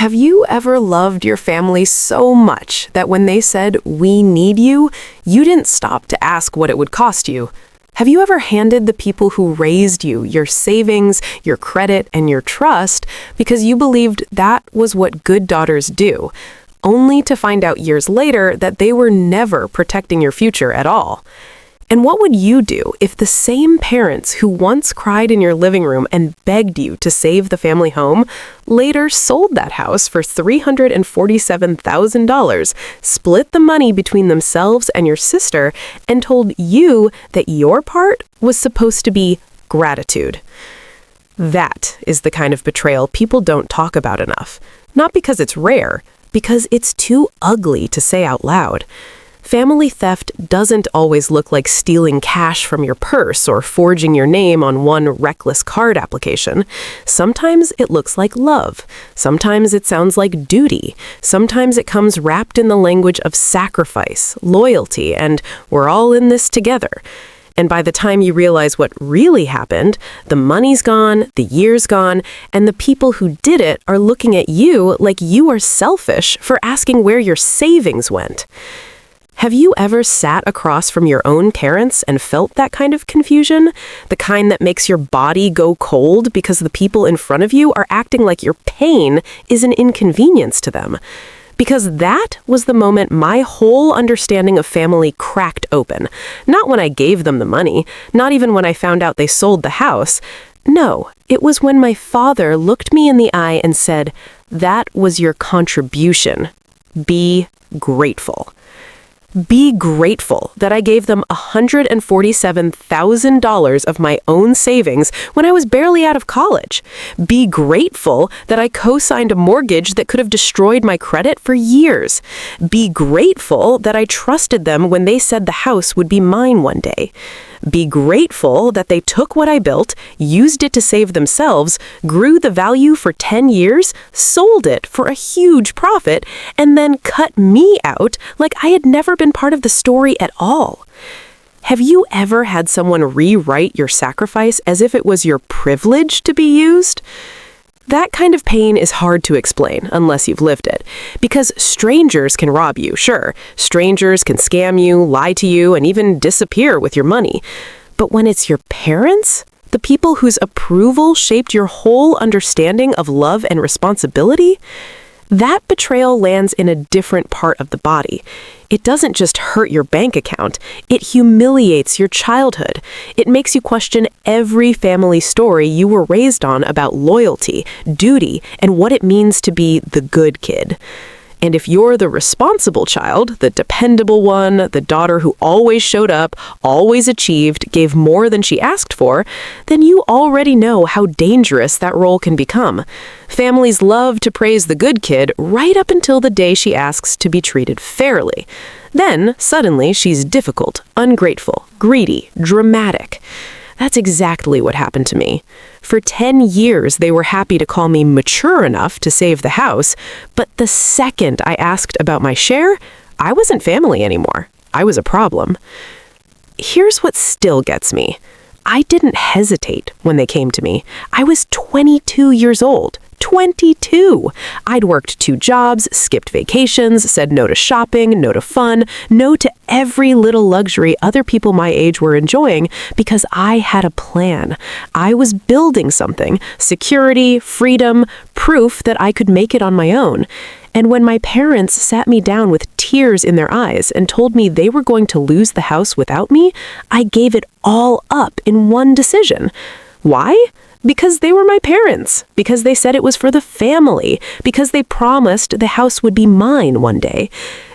Have you ever loved your family so much that when they said, "We need you," you didn't stop to ask what it would cost you? Have you ever handed the people who raised you your savings, your credit, and your trust because you believed that was what good daughters do, only to find out years later that they were never protecting your future at all? And what would you do if the same parents who once cried in your living room and begged you to save the family home later sold that house for $347,000, split the money between themselves and your sister, and told you that your part was supposed to be gratitude? That is the kind of betrayal people don't talk about enough. Not because it's rare, because it's too ugly to say out loud. Family theft doesn't always look like stealing cash from your purse or forging your name on one reckless card application. Sometimes it looks like love. Sometimes it sounds like duty. Sometimes it comes wrapped in the language of sacrifice, loyalty, and we're all in this together. And by the time you realize what really happened, the money's gone, the year's gone, and the people who did it are looking at you like you are selfish for asking where your savings went. Have you ever sat across from your own parents and felt that kind of confusion? The kind that makes your body go cold because the people in front of you are acting like your pain is an inconvenience to them? Because that was the moment my whole understanding of family cracked open. Not when I gave them the money, not even when I found out they sold the house. No, it was when my father looked me in the eye and said, "That was your contribution. Be grateful." Be grateful that I gave them $147,000 of my own savings when I was barely out of college. Be grateful that I co-signed a mortgage that could have destroyed my credit for years. Be grateful that I trusted them when they said the house would be mine one day. Be grateful that they took what I built, used it to save themselves, grew the value for 10 years, sold it for a huge profit, and then cut me out like I had never been part of the story at all. Have you ever had someone rewrite your sacrifice as if it was your privilege to be used? That kind of pain is hard to explain unless you've lived it. Because strangers can rob you, sure. Strangers can scam you, lie to you, and even disappear with your money. But when it's your parents, the people whose approval shaped your whole understanding of love and responsibility, that betrayal lands in a different part of the body. It doesn't just hurt your bank account, it humiliates your childhood. It makes you question every family story you were raised on about loyalty, duty, and what it means to be the good kid. And if you're the responsible child, the dependable one, the daughter who always showed up, always achieved, gave more than she asked for, then you already know how dangerous that role can become. Families love to praise the good kid right up until the day she asks to be treated fairly. Then, suddenly, she's difficult, ungrateful, greedy, dramatic. That's exactly what happened to me. For 10 years, they were happy to call me mature enough to save the house, but the second I asked about my share, I wasn't family anymore. I was a problem. Here's what still gets me. I didn't hesitate when they came to me. I was 22 years old. 22! I'd worked 2 jobs, skipped vacations, said no to shopping, no to fun, no to every little luxury other people my age were enjoying because I had a plan. I was building something, security, freedom, proof that I could make it on my own. And when my parents sat me down with tears in their eyes and told me they were going to lose the house without me, I gave it all up in one decision. Why? Because they were my parents, because they said it was for the family, because they promised the house would be mine one day.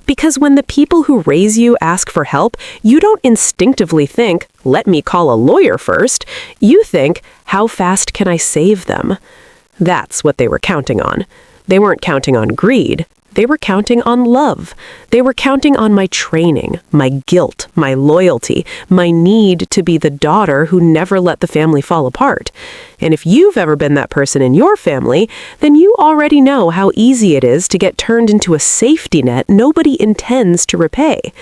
Because when the people who raise you ask for help, you don't instinctively think, "Let me call a lawyer first." You think, "How fast can I save them?" That's what they were counting on. They weren't counting on greed. They were counting on love. They were counting on my training, my guilt, my loyalty, my need to be the daughter who never let the family fall apart. And if you've ever been that person in your family, then you already know how easy it is to get turned into a safety net nobody intends to repay.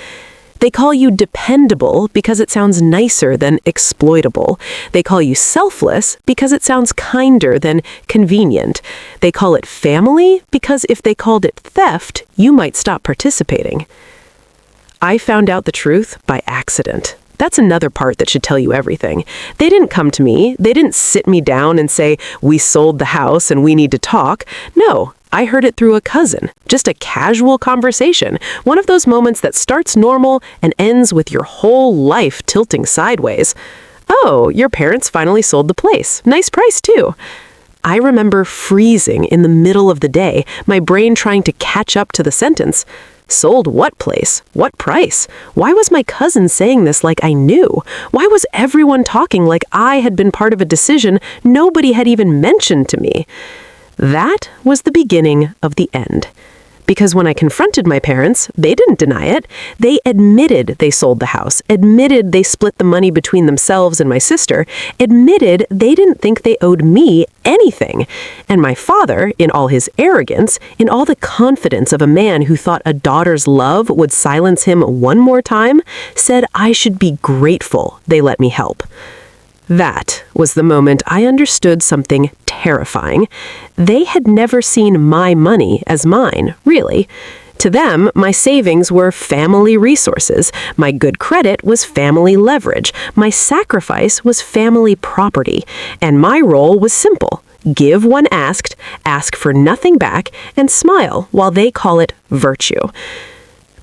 They call you dependable because it sounds nicer than exploitable. They call you selfless because it sounds kinder than convenient. They call it family because if they called it theft, you might stop participating. I found out the truth by accident. That's another part that should tell you everything. They didn't come to me. They didn't sit me down and say, "We sold the house and we need to talk." No, I heard it through a cousin. Just a casual conversation. One of those moments that starts normal and ends with your whole life tilting sideways. "Oh, your parents finally sold the place. Nice price, too." I remember freezing in the middle of the day, my brain trying to catch up to the sentence. Sold what place? What price? Why was my cousin saying this like I knew? Why was everyone talking like I had been part of a decision nobody had even mentioned to me? That was the beginning of the end. Because when I confronted my parents, they didn't deny it. They admitted they sold the house, admitted they split the money between themselves and my sister, admitted they didn't think they owed me anything. And my father, in all his arrogance, in all the confidence of a man who thought a daughter's love would silence him one more time, said I should be grateful they let me help. That was the moment I understood something terrifying. They had never seen my money as mine, really. To them, my savings were family resources. My good credit was family leverage. My sacrifice was family property. And my role was simple. Give when asked, ask for nothing back, and smile while they call it virtue.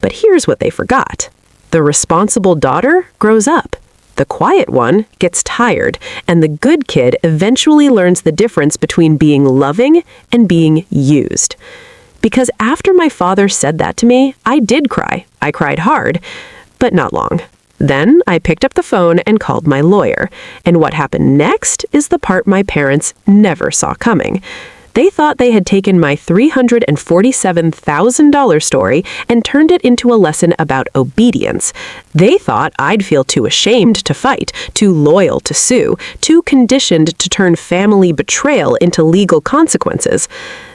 But here's what they forgot. The responsible daughter grows up. The quiet one gets tired, and the good kid eventually learns the difference between being loving and being used. Because after my father said that to me, I did cry. I cried hard, but not long. Then I picked up the phone and called my lawyer, and what happened next is the part my parents never saw coming. They thought they had taken my $347,000 story and turned it into a lesson about obedience. They thought I'd feel too ashamed to fight, too loyal to sue, too conditioned to turn family betrayal into legal consequences.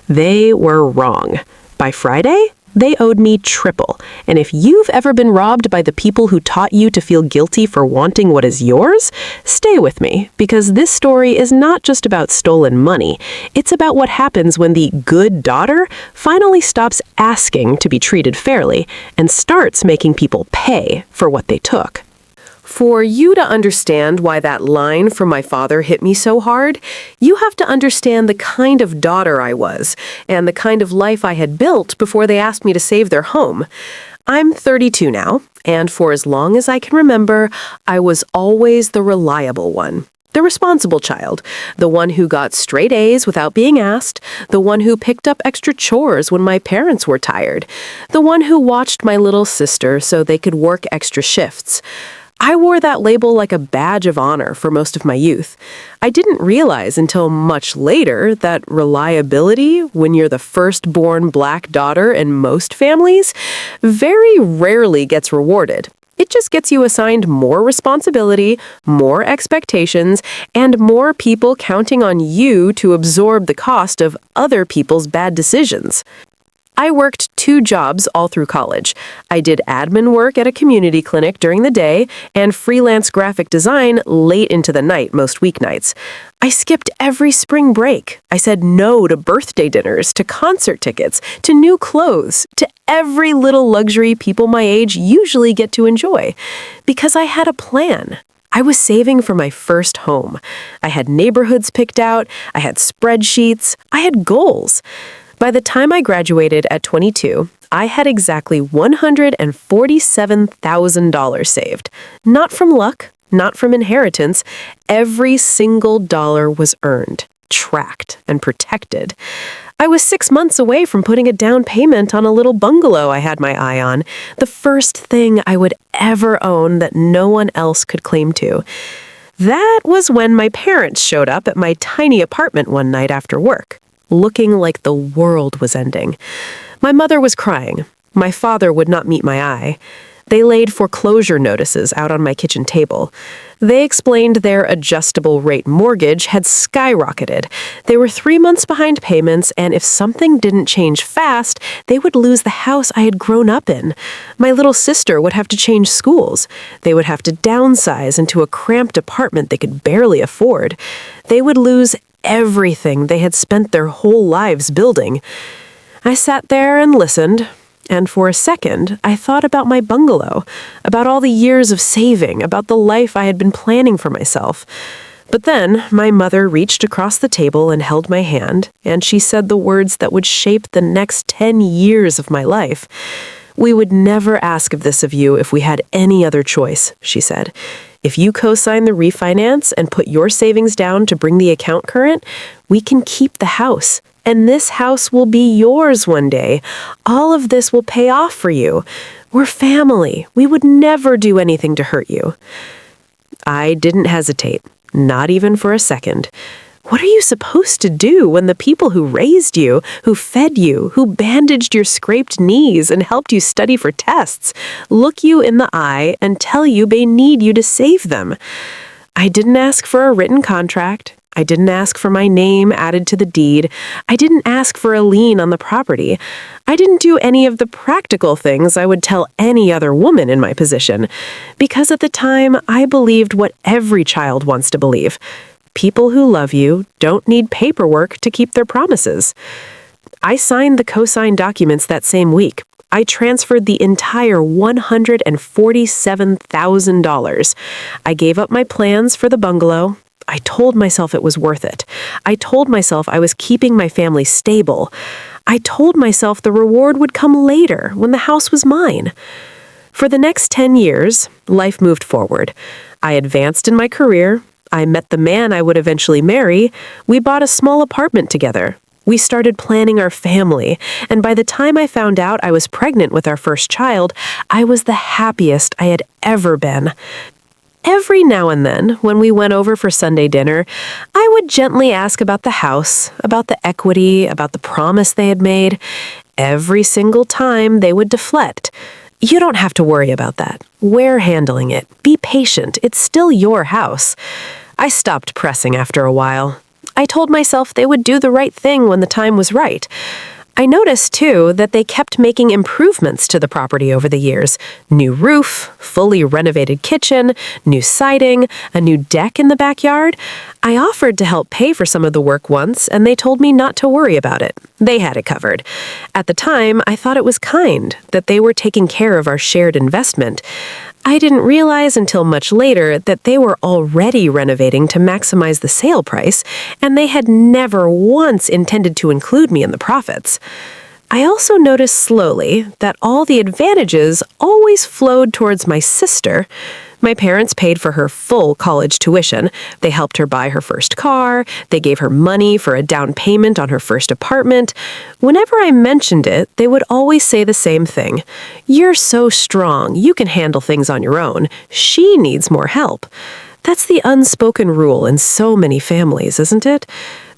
They were wrong. By Friday, they owed me triple. And if you've ever been robbed by the people who taught you to feel guilty for wanting what is yours, stay with me, because this story is not just about stolen money. It's about what happens when the good daughter finally stops asking to be treated fairly and starts making people pay for what they took. For you to understand why that line from my father hit me so hard, you have to understand the kind of daughter I was and the kind of life I had built before they asked me to save their home. I'm 32 now, and for as long as I can remember, I was always the reliable one. The responsible child, the one who got straight A's without being asked, the one who picked up extra chores when my parents were tired, the one who watched my little sister so they could work extra shifts. I wore that label like a badge of honor for most of my youth. I didn't realize until much later that reliability, when you're the firstborn black daughter in most families, very rarely gets rewarded. It just gets you assigned more responsibility, more expectations, and more people counting on you to absorb the cost of other people's bad decisions. I worked 2 jobs all through college. I did admin work at a community clinic during the day and freelance graphic design late into the night most weeknights. I skipped every spring break. I said no to birthday dinners, to concert tickets, to new clothes, to every little luxury people my age usually get to enjoy. Because I had a plan. I was saving for my first home. I had neighborhoods picked out. I had spreadsheets. I had goals. By the time I graduated at 22, I had exactly $147,000 saved. Not from luck, not from inheritance. Every single dollar was earned, tracked, and protected. I was 6 months away from putting a down payment on a little bungalow I had my eye on, the first thing I would ever own that no one else could claim to. That was when my parents showed up at my tiny apartment one night after work, looking like the world was ending. My mother was crying. My father would not meet my eye. They laid foreclosure notices out on my kitchen table. They explained their adjustable rate mortgage had skyrocketed. They were 3 months behind payments, and if something didn't change fast, they would lose the house I had grown up in. My little sister would have to change schools. They would have to downsize into a cramped apartment they could barely afford. They would lose everything they had spent their whole lives building. I sat there and listened. And for a second, I thought about my bungalow, about all the years of saving, about the life I had been planning for myself. But then my mother reached across the table and held my hand, and she said the words that would shape the next 10 years of my life. "We would never ask of this of you if we had any other choice," she said. "If you co-sign the refinance and put your savings down to bring the account current, we can keep the house. And this house will be yours one day. All of this will pay off for you. We're family. We would never do anything to hurt you." I didn't hesitate, not even for a second. What are you supposed to do when the people who raised you, who fed you, who bandaged your scraped knees and helped you study for tests, look you in the eye and tell you they need you to save them? I didn't ask for a written contract. I didn't ask for my name added to the deed. I didn't ask for a lien on the property. I didn't do any of the practical things I would tell any other woman in my position, because at the time I believed what every child wants to believe. People who love you don't need paperwork to keep their promises. I signed the co-signed documents that same week. I transferred the entire $147,000. I gave up my plans for the bungalow. I told myself it was worth it. I told myself I was keeping my family stable. I told myself the reward would come later when the house was mine. For the next 10 years, life moved forward. I advanced in my career. I met the man I would eventually marry. We bought a small apartment together. We started planning our family, and by the time I found out I was pregnant with our first child, I was the happiest I had ever been. Every now and then, when we went over for Sunday dinner, I would gently ask about the house, about the equity, about the promise they had made. Every single time, they would deflect. "You don't have to worry about that. We're handling it. Be patient. It's still your house." I stopped pressing after a while. I told myself they would do the right thing when the time was right. I noticed, too, that they kept making improvements to the property over the years. New roof, fully renovated kitchen, new siding, a new deck in the backyard. I offered to help pay for some of the work once, and they told me not to worry about it. They had it covered. At the time, I thought it was kind, that they were taking care of our shared investment. I didn't realize until much later that they were already renovating to maximize the sale price, and they had never once intended to include me in the profits. I also noticed slowly that all the advantages always flowed towards my sister. My parents paid for her full college tuition. They helped her buy her first car. They gave her money for a down payment on her first apartment. Whenever I mentioned it, they would always say the same thing. "You're so strong. You can handle things on your own. She needs more help." That's the unspoken rule in so many families, isn't it?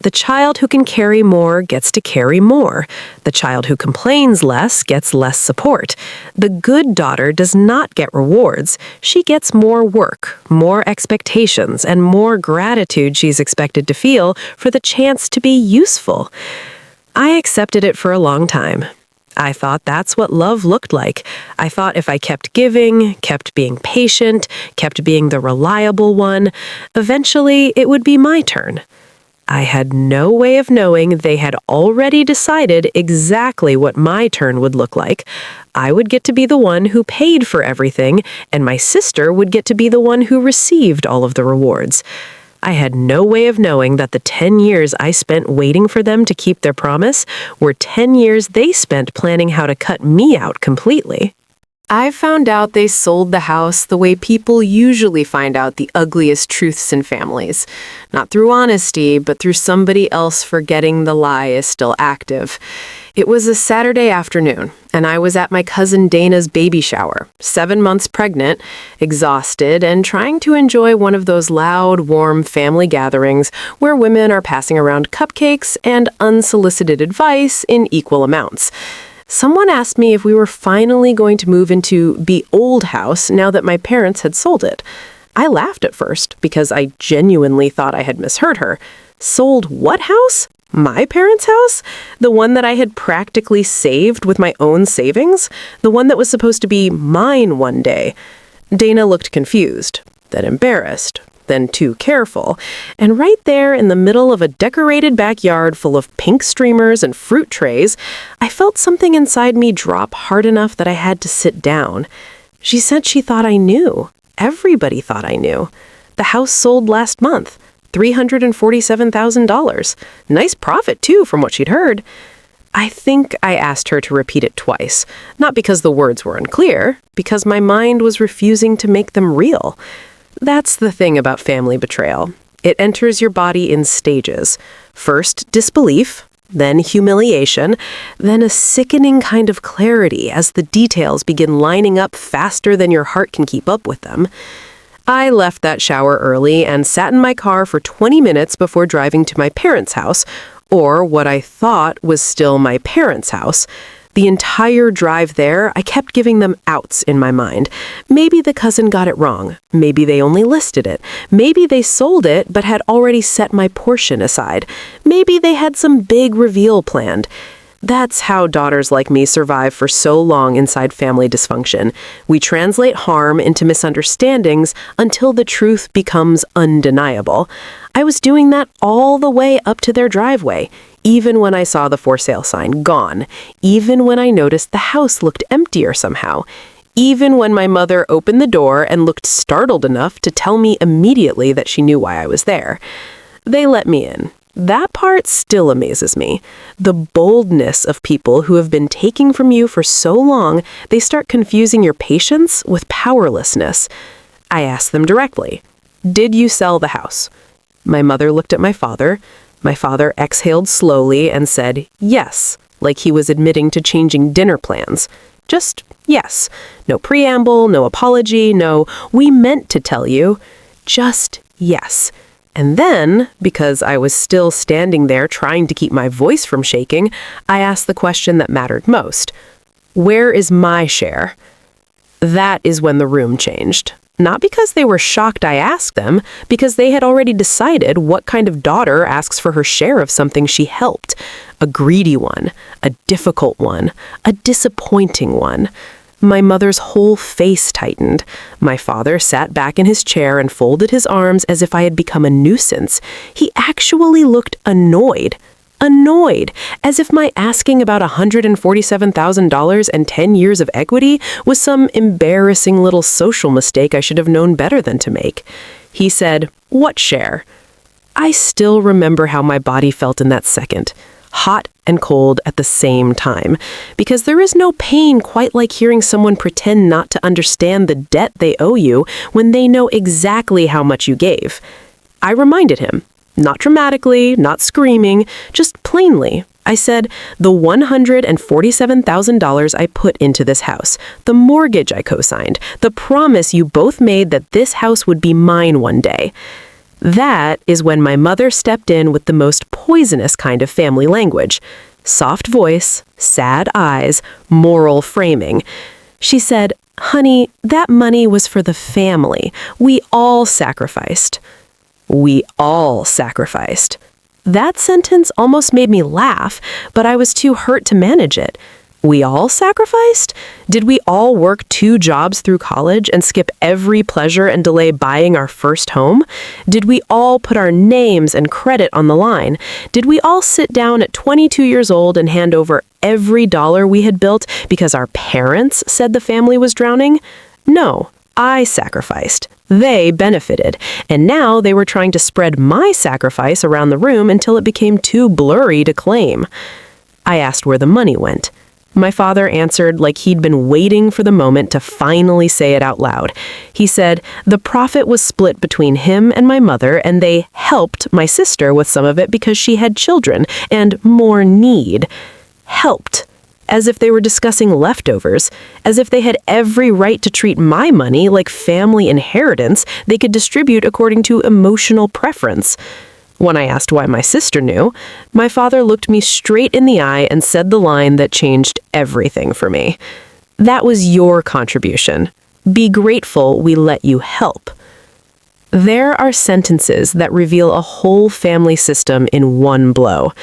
The child who can carry more gets to carry more. The child who complains less gets less support. The good daughter does not get rewards. She gets more work, more expectations, and more gratitude she's expected to feel for the chance to be useful. I accepted it for a long time. I thought that's what love looked like. I thought if I kept giving, kept being patient, kept being the reliable one, eventually it would be my turn. I had no way of knowing they had already decided exactly what my turn would look like. I would get to be the one who paid for everything, and my sister would get to be the one who received all of the rewards. I had no way of knowing that the 10 years I spent waiting for them to keep their promise were 10 years they spent planning how to cut me out completely. I found out they sold the house the way people usually find out the ugliest truths in families. Not through honesty, but through somebody else forgetting the lie is still active. It was a Saturday afternoon, and I was at my cousin Dana's baby shower, 7 months pregnant, exhausted, and trying to enjoy one of those loud, warm family gatherings where women are passing around cupcakes and unsolicited advice in equal amounts. Someone asked me if we were finally going to move into the old house now that my parents had sold it. I laughed at first because I genuinely thought I had misheard her. Sold what house? My parents' house? The one that I had practically saved with my own savings? The one that was supposed to be mine one day? Dana looked confused, then embarrassed, then too careful, and right there in the middle of a decorated backyard full of pink streamers and fruit trays, I felt something inside me drop hard enough that I had to sit down. She said she thought I knew. Everybody thought I knew. The house sold last month. $347,000. Nice profit, too, from what she'd heard. I think I asked her to repeat it twice, not because the words were unclear, because my mind was refusing to make them real. That's the thing about family betrayal. It enters your body in stages. First, disbelief, then humiliation, then a sickening kind of clarity as the details begin lining up faster than your heart can keep up with them. I left that shower early and sat in my car for 20 minutes before driving to my parents' house, or what I thought was still my parents' house. The entire drive there, I kept giving them outs in my mind. Maybe the cousin got it wrong. Maybe they only listed it. Maybe they sold it but had already set my portion aside. Maybe they had some big reveal planned. That's how daughters like me survive for so long inside family dysfunction. We translate harm into misunderstandings until the truth becomes undeniable. I was doing that all the way up to their driveway, even when I saw the for sale sign gone, even when I noticed the house looked emptier somehow, even when my mother opened the door and looked startled enough to tell me immediately that she knew why I was there. They let me in. That part still amazes me. The boldness of people who have been taking from you for so long, they start confusing your patience with powerlessness. I asked them directly, "Did you sell the house?" My mother looked at my father. My father exhaled slowly and said, "Yes," like he was admitting to changing dinner plans. Just yes. No preamble, no apology, no, "We meant to tell you." Just yes. And then, because I was still standing there trying to keep my voice from shaking, I asked the question that mattered most. "Where is my share?" That is when the room changed. Not because they were shocked I asked them, because they had already decided what kind of daughter asks for her share of something she helped. A greedy one, a difficult one, a disappointing one. My mother's whole face tightened. My father sat back in his chair and folded his arms as if I had become a nuisance. He actually looked annoyed. Annoyed, as if my asking about $147,000 and 10 years of equity was some embarrassing little social mistake I should have known better than to make. He said, "What share?" I still remember how my body felt in that second. Hot and cold at the same time, because there is no pain quite like hearing someone pretend not to understand the debt they owe you when they know exactly how much you gave. I reminded him, not dramatically, not screaming, just plainly. I said, the $147,000 I put into this house, the mortgage I co-signed, the promise you both made that this house would be mine one day. That is when my mother stepped in with the most poisonous kind of family language. Soft voice, sad eyes, moral framing. She said, "Honey, that money was for the family. We all sacrificed." We all sacrificed. That sentence almost made me laugh, but I was too hurt to manage it. We all sacrificed? Did we all work 2 jobs through college and skip every pleasure and delay buying our first home? Did we all put our names and credit on the line? Did we all sit down at 22 years old and hand over every dollar we had built because our parents said the family was drowning? No, I sacrificed. They benefited, and now they were trying to spread my sacrifice around the room until it became too blurry to claim. I asked where the money went. My father answered like he'd been waiting for the moment to finally say it out loud. He said the profit was split between him and my mother, and they helped my sister with some of it because she had children and more need. Helped. As if they were discussing leftovers, as if they had every right to treat my money like family inheritance they could distribute according to emotional preference. When I asked why my sister knew, my father looked me straight in the eye and said the line that changed everything for me. "That was your contribution. Be grateful we let you help." There are sentences that reveal a whole family system in one blow.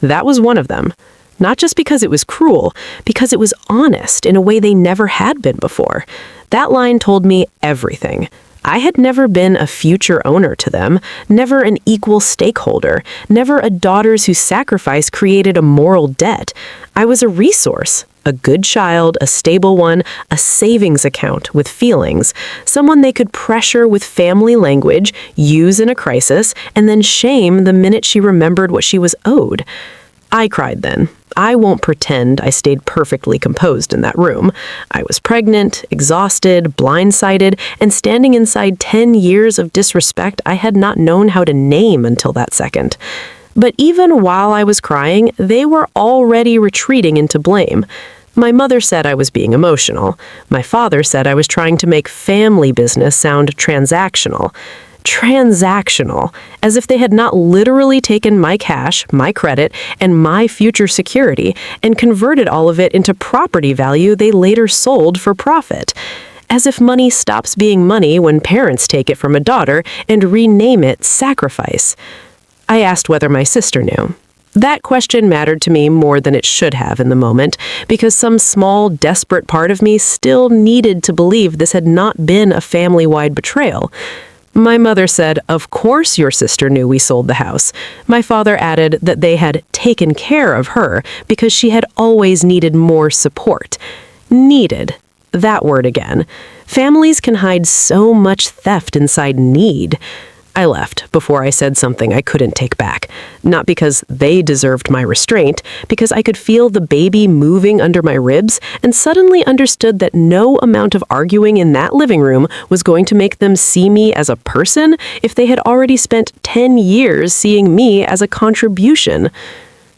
That was one of them. Not just because it was cruel, because it was honest in a way they never had been before. That line told me everything. I had never been a future owner to them, never an equal stakeholder, never a daughter whose sacrifice created a moral debt. I was a resource, a good child, a stable one, a savings account with feelings, someone they could pressure with family language, use in a crisis, and then shame the minute she remembered what she was owed. I cried then. I won't pretend I stayed perfectly composed in that room. I was pregnant, exhausted, blindsided, and standing inside 10 years of disrespect I had not known how to name until that second. But even while I was crying, they were already retreating into blame. My mother said I was being emotional. My father said I was trying to make family business sound transactional. Transactional, as if they had not literally taken my cash, my credit, and my future security and converted all of it into property value they later sold for profit. As if money stops being money when parents take it from a daughter and rename it sacrifice. I asked whether my sister knew. That question mattered to me more than it should have in the moment, because some small, desperate part of me still needed to believe this had not been a family-wide betrayal. My mother said, "Of course your sister knew we sold the house." My father added that they had taken care of her because she had always needed more support. Needed. That word again. Families can hide so much theft inside need. I left before I said something I couldn't take back. Not because they deserved my restraint, because I could feel the baby moving under my ribs and suddenly understood that no amount of arguing in that living room was going to make them see me as a person if they had already spent 10 years seeing me as a contribution.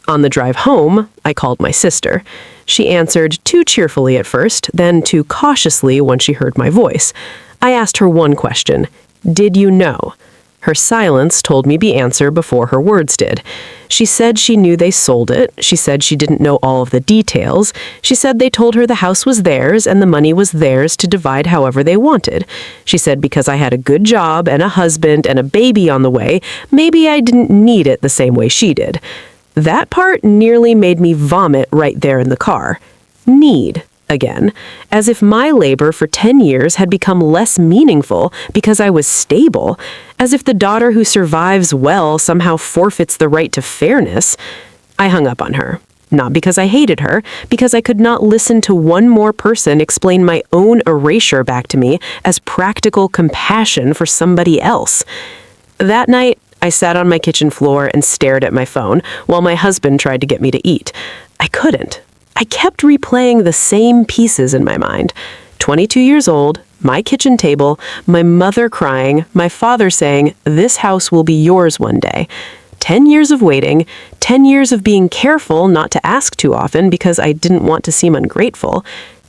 On the drive home, I called my sister. She answered too cheerfully at first, then too cautiously when she heard my voice. I asked her one question. "Did you know?" Her silence told me the answer before her words did. She said she knew they sold it. She said she didn't know all of the details. She said they told her the house was theirs and the money was theirs to divide however they wanted. She said because I had a good job and a husband and a baby on the way, maybe I didn't need it the same way she did. That part nearly made me vomit right there in the car. Need. Again, as if my labor for 10 years had become less meaningful because I was stable, as if the daughter who survives well somehow forfeits the right to fairness. I hung up on her. Not because I hated her, because I could not listen to one more person explain my own erasure back to me as practical compassion for somebody else. That night, I sat on my kitchen floor and stared at my phone while my husband tried to get me to eat. I couldn't. I kept replaying the same pieces in my mind. 22 years old, my kitchen table, my mother crying, my father saying, "This house will be yours one day." 10 years of waiting, 10 years of being careful not to ask too often because I didn't want to seem ungrateful.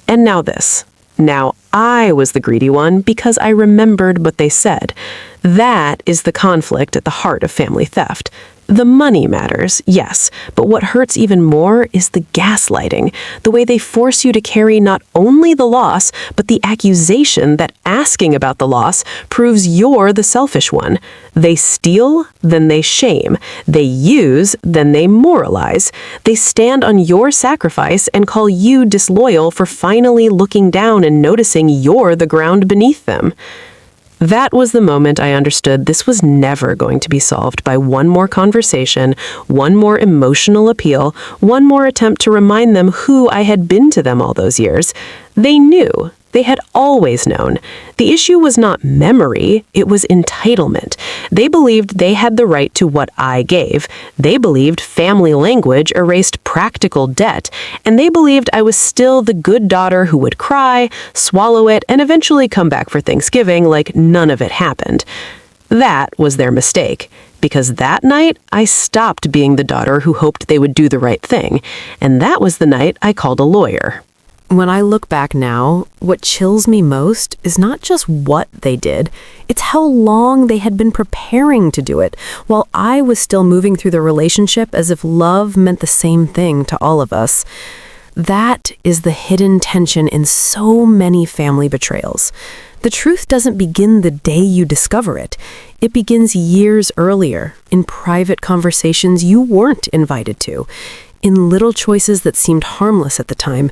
And now this. Now I was the greedy one because I remembered what they said. That is the conflict at the heart of family theft. The money matters, yes, but what hurts even more is the gaslighting, the way they force you to carry not only the loss, but the accusation that asking about the loss proves you're the selfish one. They steal, then they shame. They use, then they moralize. They stand on your sacrifice and call you disloyal for finally looking down and noticing you're the ground beneath them. That was the moment I understood this was never going to be solved by one more conversation, one more emotional appeal, one more attempt to remind them who I had been to them all those years. They knew. They had always known. The issue was not memory, it was entitlement. They believed they had the right to what I gave. They believed family language erased practical debt. And they believed I was still the good daughter who would cry, swallow it, and eventually come back for Thanksgiving like none of it happened. That was their mistake. Because that night, I stopped being the daughter who hoped they would do the right thing. And that was the night I called a lawyer. When I look back now, what chills me most is not just what they did, it's how long they had been preparing to do it, while I was still moving through the relationship as if love meant the same thing to all of us. That is the hidden tension in so many family betrayals. The truth doesn't begin the day you discover it. It begins years earlier, in private conversations you weren't invited to, in little choices that seemed harmless at the time,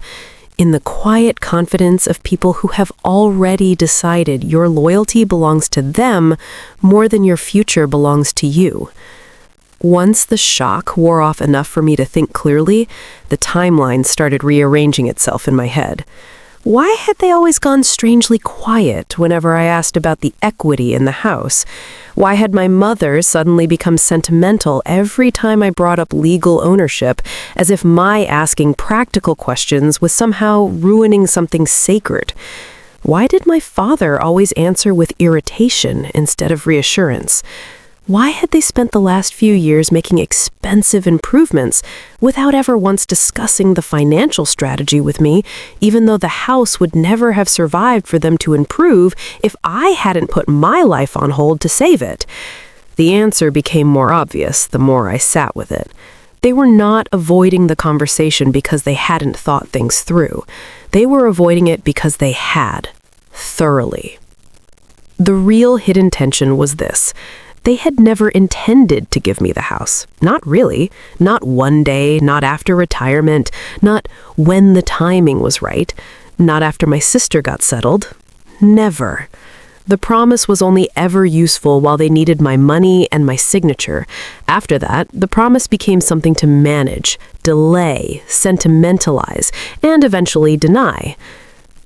in the quiet confidence of people who have already decided your loyalty belongs to them more than your future belongs to you. Once the shock wore off enough for me to think clearly, the timeline started rearranging itself in my head. Why had they always gone strangely quiet whenever I asked about the equity in the house? Why had my mother suddenly become sentimental every time I brought up legal ownership, as if my asking practical questions was somehow ruining something sacred? Why did my father always answer with irritation instead of reassurance? Why had they spent the last few years making expensive improvements without ever once discussing the financial strategy with me, even though the house would never have survived for them to improve if I hadn't put my life on hold to save it? The answer became more obvious the more I sat with it. They were not avoiding the conversation because they hadn't thought things through. They were avoiding it because they had, thoroughly. The real hidden tension was this. They had never intended to give me the house. Not really. Not one day, not after retirement, not when the timing was right, not after my sister got settled. Never. The promise was only ever useful while they needed my money and my signature. After that, the promise became something to manage, delay, sentimentalize, and eventually deny.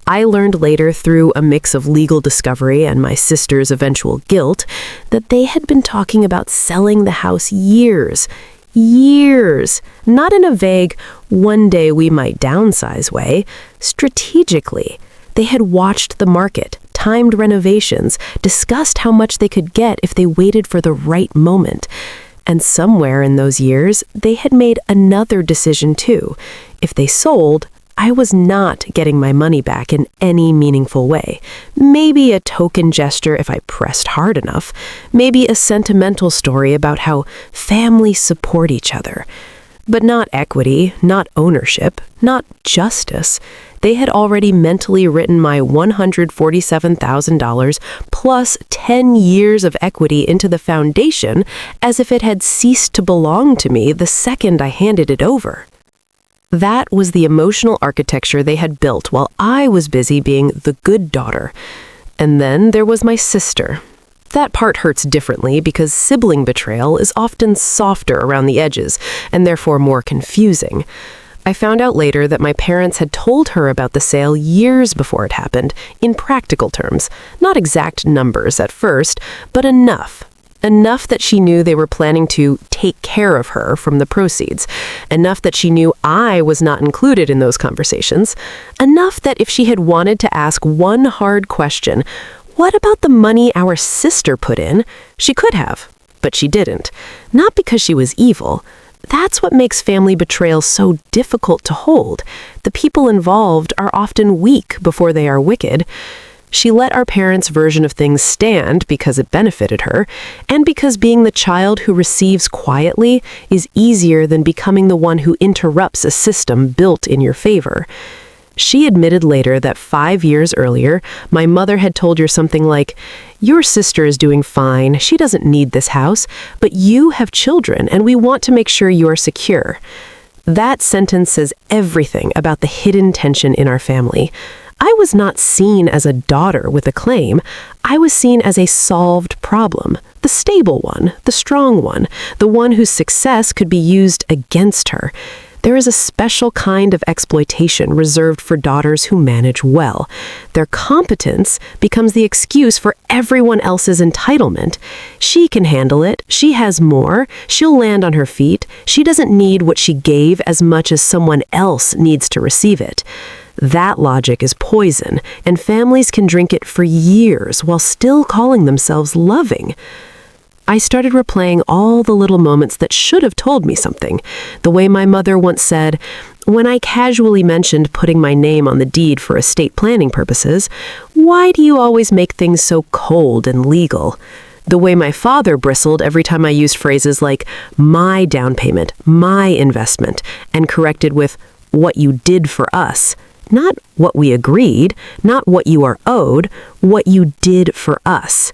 I learned later through a mix of legal discovery and my sister's eventual guilt that they had been talking about selling the house years, not in a vague, one day we might downsize way, strategically. They had watched the market, timed renovations, discussed how much they could get if they waited for the right moment. And somewhere in those years, they had made another decision too. If they sold, I was not getting my money back in any meaningful way. Maybe a token gesture if I pressed hard enough. Maybe a sentimental story about how families support each other. But not equity, not ownership, not justice. They had already mentally written my $147,000 plus 10 years of equity into the foundation as if it had ceased to belong to me the second I handed it over. That was the emotional architecture they had built while I was busy being the good daughter. And then there was my sister. That part hurts differently because sibling betrayal is often softer around the edges and therefore more confusing. I found out later that my parents had told her about the sale years before it happened, in practical terms. Not exact numbers at first, but enough. Enough that she knew they were planning to take care of her from the proceeds. Enough that she knew I was not included in those conversations. Enough that if she had wanted to ask one hard question, what about the money our sister put in? She could have, but she didn't. Not because she was evil. That's what makes family betrayal so difficult to hold. The people involved are often weak before they are wicked. She let our parents' version of things stand because it benefited her, and because being the child who receives quietly is easier than becoming the one who interrupts a system built in your favor. She admitted later that 5 years earlier, my mother had told her something like, "Your sister is doing fine, she doesn't need this house, but you have children and we want to make sure you are secure." That sentence says everything about the hidden tension in our family. I was not seen as a daughter with a claim. I was seen as a solved problem, the stable one, the strong one, the one whose success could be used against her. There is a special kind of exploitation reserved for daughters who manage well. Their competence becomes the excuse for everyone else's entitlement. She can handle it. She has more. She'll land on her feet. She doesn't need what she gave as much as someone else needs to receive it. That logic is poison, and families can drink it for years while still calling themselves loving. I started replaying all the little moments that should have told me something. The way my mother once said, when I casually mentioned putting my name on the deed for estate planning purposes, "Why do you always make things so cold and legal?" The way my father bristled every time I used phrases like "my down payment," "my investment," and corrected with "what you did for us," Not what we agreed, not what you are owed, what you did for us.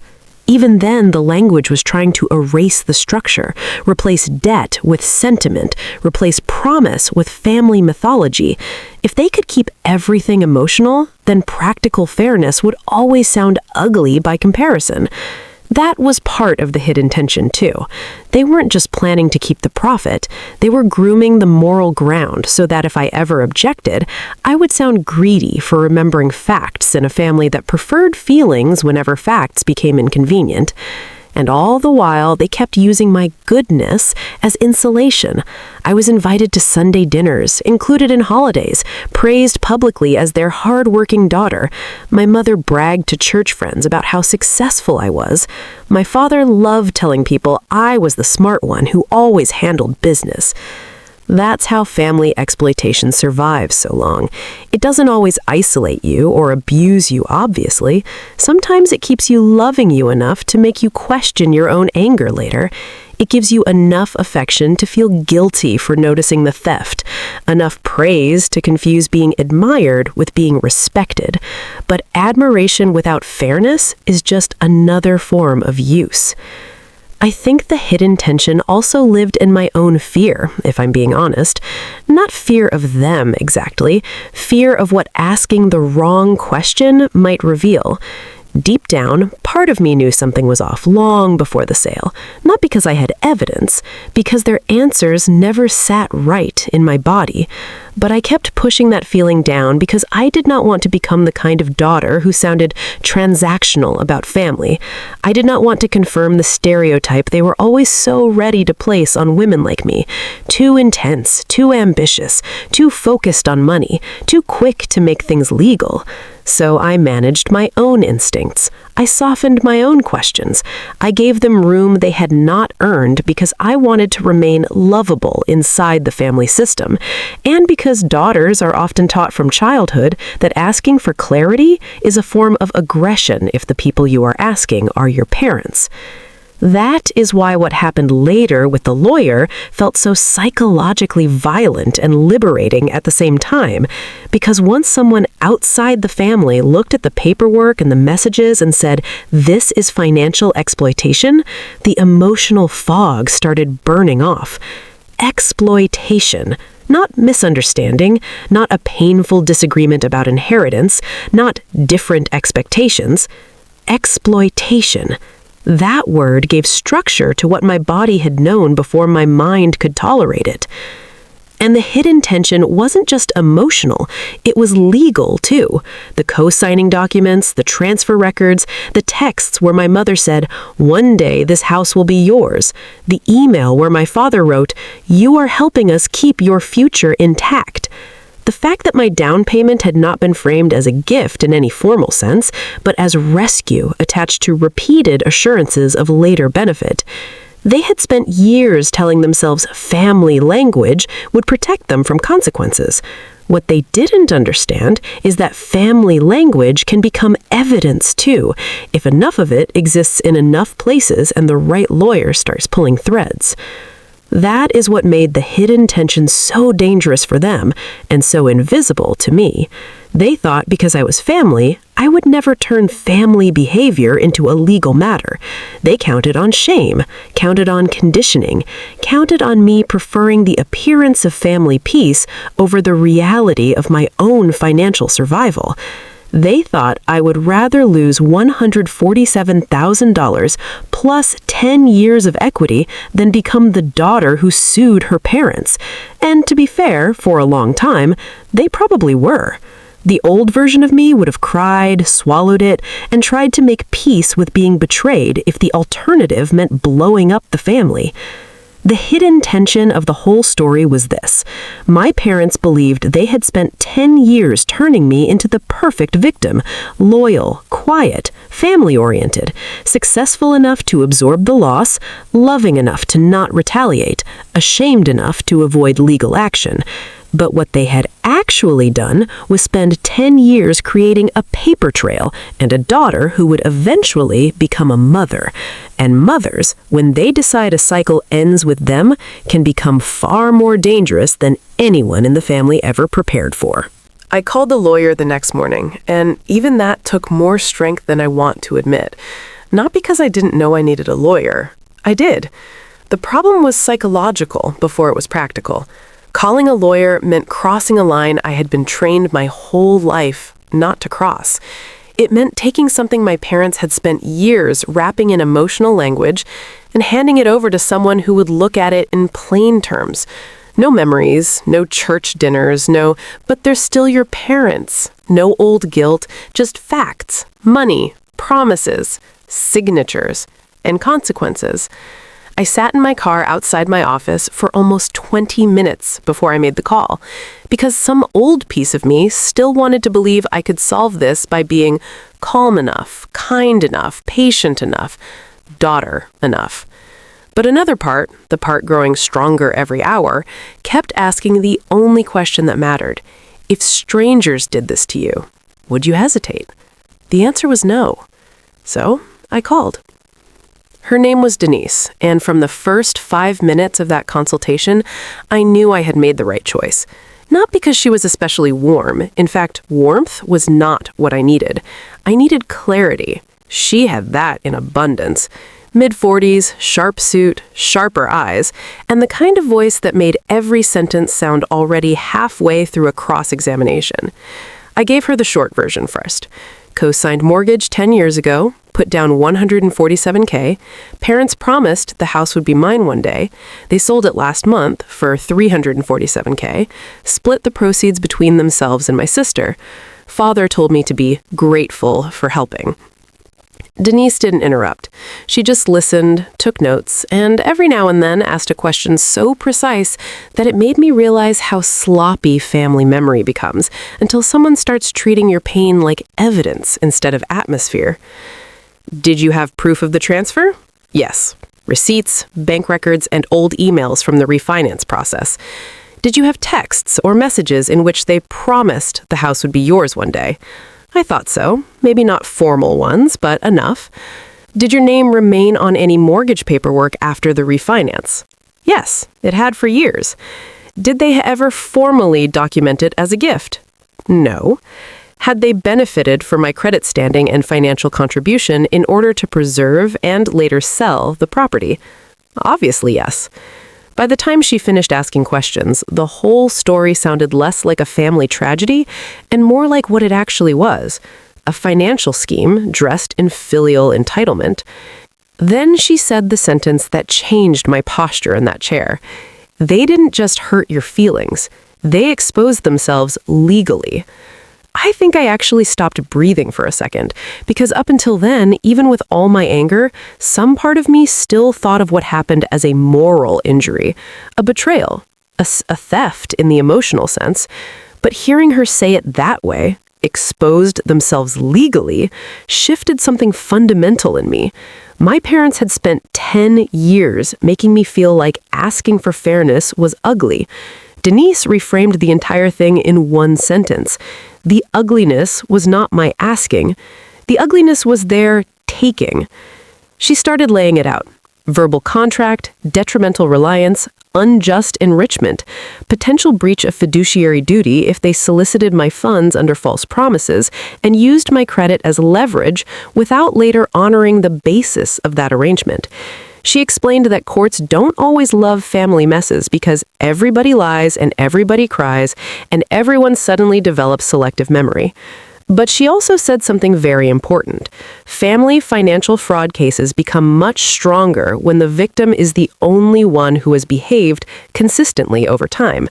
Even then, the language was trying to erase the structure, replace debt with sentiment, replace promise with family mythology. If they could keep everything emotional, then practical fairness would always sound ugly by comparison. That was part of the hidden tension, too. They weren't just planning to keep the profit, they were grooming the moral ground so that if I ever objected, I would sound greedy for remembering facts in a family that preferred feelings whenever facts became inconvenient. And all the while, they kept using my goodness as insulation. I was invited to Sunday dinners, included in holidays, praised publicly as their hard-working daughter. My mother bragged to church friends about how successful I was. My father loved telling people I was the smart one who always handled business. That's how family exploitation survives so long. It doesn't always isolate you or abuse you, obviously. Sometimes it keeps you loving you enough to make you question your own anger later. It gives you enough affection to feel guilty for noticing the theft, enough praise to confuse being admired with being respected. But admiration without fairness is just another form of use. I think the hidden tension also lived in my own fear, if I'm being honest. Not fear of them, exactly. Fear of what asking the wrong question might reveal. Deep down, part of me knew something was off long before the sale. Not because I had evidence, because their answers never sat right in my body. But I kept pushing that feeling down because I did not want to become the kind of daughter who sounded transactional about family. I did not want to confirm the stereotype they were always so ready to place on women like me. Too intense, too ambitious, too focused on money, too quick to make things legal. So I managed my own instincts. I softened my own questions. I gave them room they had not earned because I wanted to remain lovable inside the family system, and because daughters are often taught from childhood that asking for clarity is a form of aggression if the people you are asking are your parents. That is why what happened later with the lawyer felt so psychologically violent and liberating at the same time, because once someone outside the family looked at the paperwork and the messages and said, "This is financial exploitation," the emotional fog started burning off. Exploitation. Not misunderstanding, not a painful disagreement about inheritance, not different expectations. Exploitation. That word gave structure to what my body had known before my mind could tolerate it. And the hidden tension wasn't just emotional, it was legal too. The co-signing documents, the transfer records, the texts where my mother said, "One day this house will be yours." The email where my father wrote, "You are helping us keep your future intact." The fact that my down payment had not been framed as a gift in any formal sense, but as rescue attached to repeated assurances of later benefit. They had spent years telling themselves family language would protect them from consequences. What they didn't understand is that family language can become evidence too, if enough of it exists in enough places and the right lawyer starts pulling threads. That is what made the hidden tension so dangerous for them and so invisible to me. They thought because I was family, I would never turn family behavior into a legal matter. They counted on shame, counted on conditioning, counted on me preferring the appearance of family peace over the reality of my own financial survival. They thought I would rather lose $147,000 plus 10 years of equity than become the daughter who sued her parents. And to be fair, for a long time, they probably were. The old version of me would have cried, swallowed it, and tried to make peace with being betrayed if the alternative meant blowing up the family. The hidden tension of the whole story was this. My parents believed they had spent 10 years turning me into the perfect victim, loyal, quiet, family-oriented, successful enough to absorb the loss, loving enough to not retaliate, ashamed enough to avoid legal action. But what they had actually done was spend 10 years creating a paper trail and a daughter who would eventually become a mother. And mothers, when they decide a cycle ends with them, can become far more dangerous than anyone in the family ever prepared for. I called the lawyer the next morning, and even that took more strength than I want to admit. Not because I didn't know I needed a lawyer. I did. The problem was psychological before it was practical. Calling a lawyer meant crossing a line I had been trained my whole life not to cross. It meant taking something my parents had spent years wrapping in emotional language and handing it over to someone who would look at it in plain terms. No memories, no church dinners, but they're still your parents. No old guilt, just facts, money, promises, signatures, and consequences. I sat in my car outside my office for almost 20 minutes before I made the call, because some old piece of me still wanted to believe I could solve this by being calm enough, kind enough, patient enough, daughter enough. But another part, the part growing stronger every hour, kept asking the only question that mattered. If strangers did this to you, would you hesitate? The answer was no. So I called. Her name was Denise, and from the first 5 minutes of that consultation, I knew I had made the right choice. Not because she was especially warm. In fact, warmth was not what I needed. I needed clarity. She had that in abundance. Mid-40s, sharp suit, sharper eyes, and the kind of voice that made every sentence sound already halfway through a cross-examination. I gave her the short version first. Co-signed mortgage 10 years ago, put down $147K. Parents promised the house would be mine one day. They sold it last month for $347K, split the proceeds between themselves and my sister. Father told me to be grateful for helping. Denise didn't interrupt. She just listened, took notes, and every now and then asked a question so precise that it made me realize how sloppy family memory becomes until someone starts treating your pain like evidence instead of atmosphere. Did you have proof of the transfer? Yes. Receipts, bank records, and old emails from the refinance process. Did you have texts or messages in which they promised the house would be yours one day? I thought so. Maybe not formal ones, but enough. Did your name remain on any mortgage paperwork after the refinance? Yes, it had for years. Did they ever formally document it as a gift? No. Had they benefited from my credit standing and financial contribution in order to preserve and later sell the property? Obviously, yes. By the time she finished asking questions, the whole story sounded less like a family tragedy and more like what it actually was, a financial scheme dressed in filial entitlement. Then she said the sentence that changed my posture in that chair. They didn't just hurt your feelings. They exposed themselves legally. I think I actually stopped breathing for a second, because up until then, even with all my anger, some part of me still thought of what happened as a moral injury, a betrayal, a theft in the emotional sense. But hearing her say it that way, exposed themselves legally, shifted something fundamental in me. My parents had spent 10 years making me feel like asking for fairness was ugly. Denise reframed the entire thing in one sentence. The ugliness was not my asking. The ugliness was their taking. She started laying it out. Verbal contract, detrimental reliance, unjust enrichment, potential breach of fiduciary duty if they solicited my funds under false promises and used my credit as leverage without later honoring the basis of that arrangement. She explained that courts don't always love family messes because everybody lies and everybody cries and everyone suddenly develops selective memory. But she also said something very important. Family financial fraud cases become much stronger when the victim is the only one who has behaved consistently over time.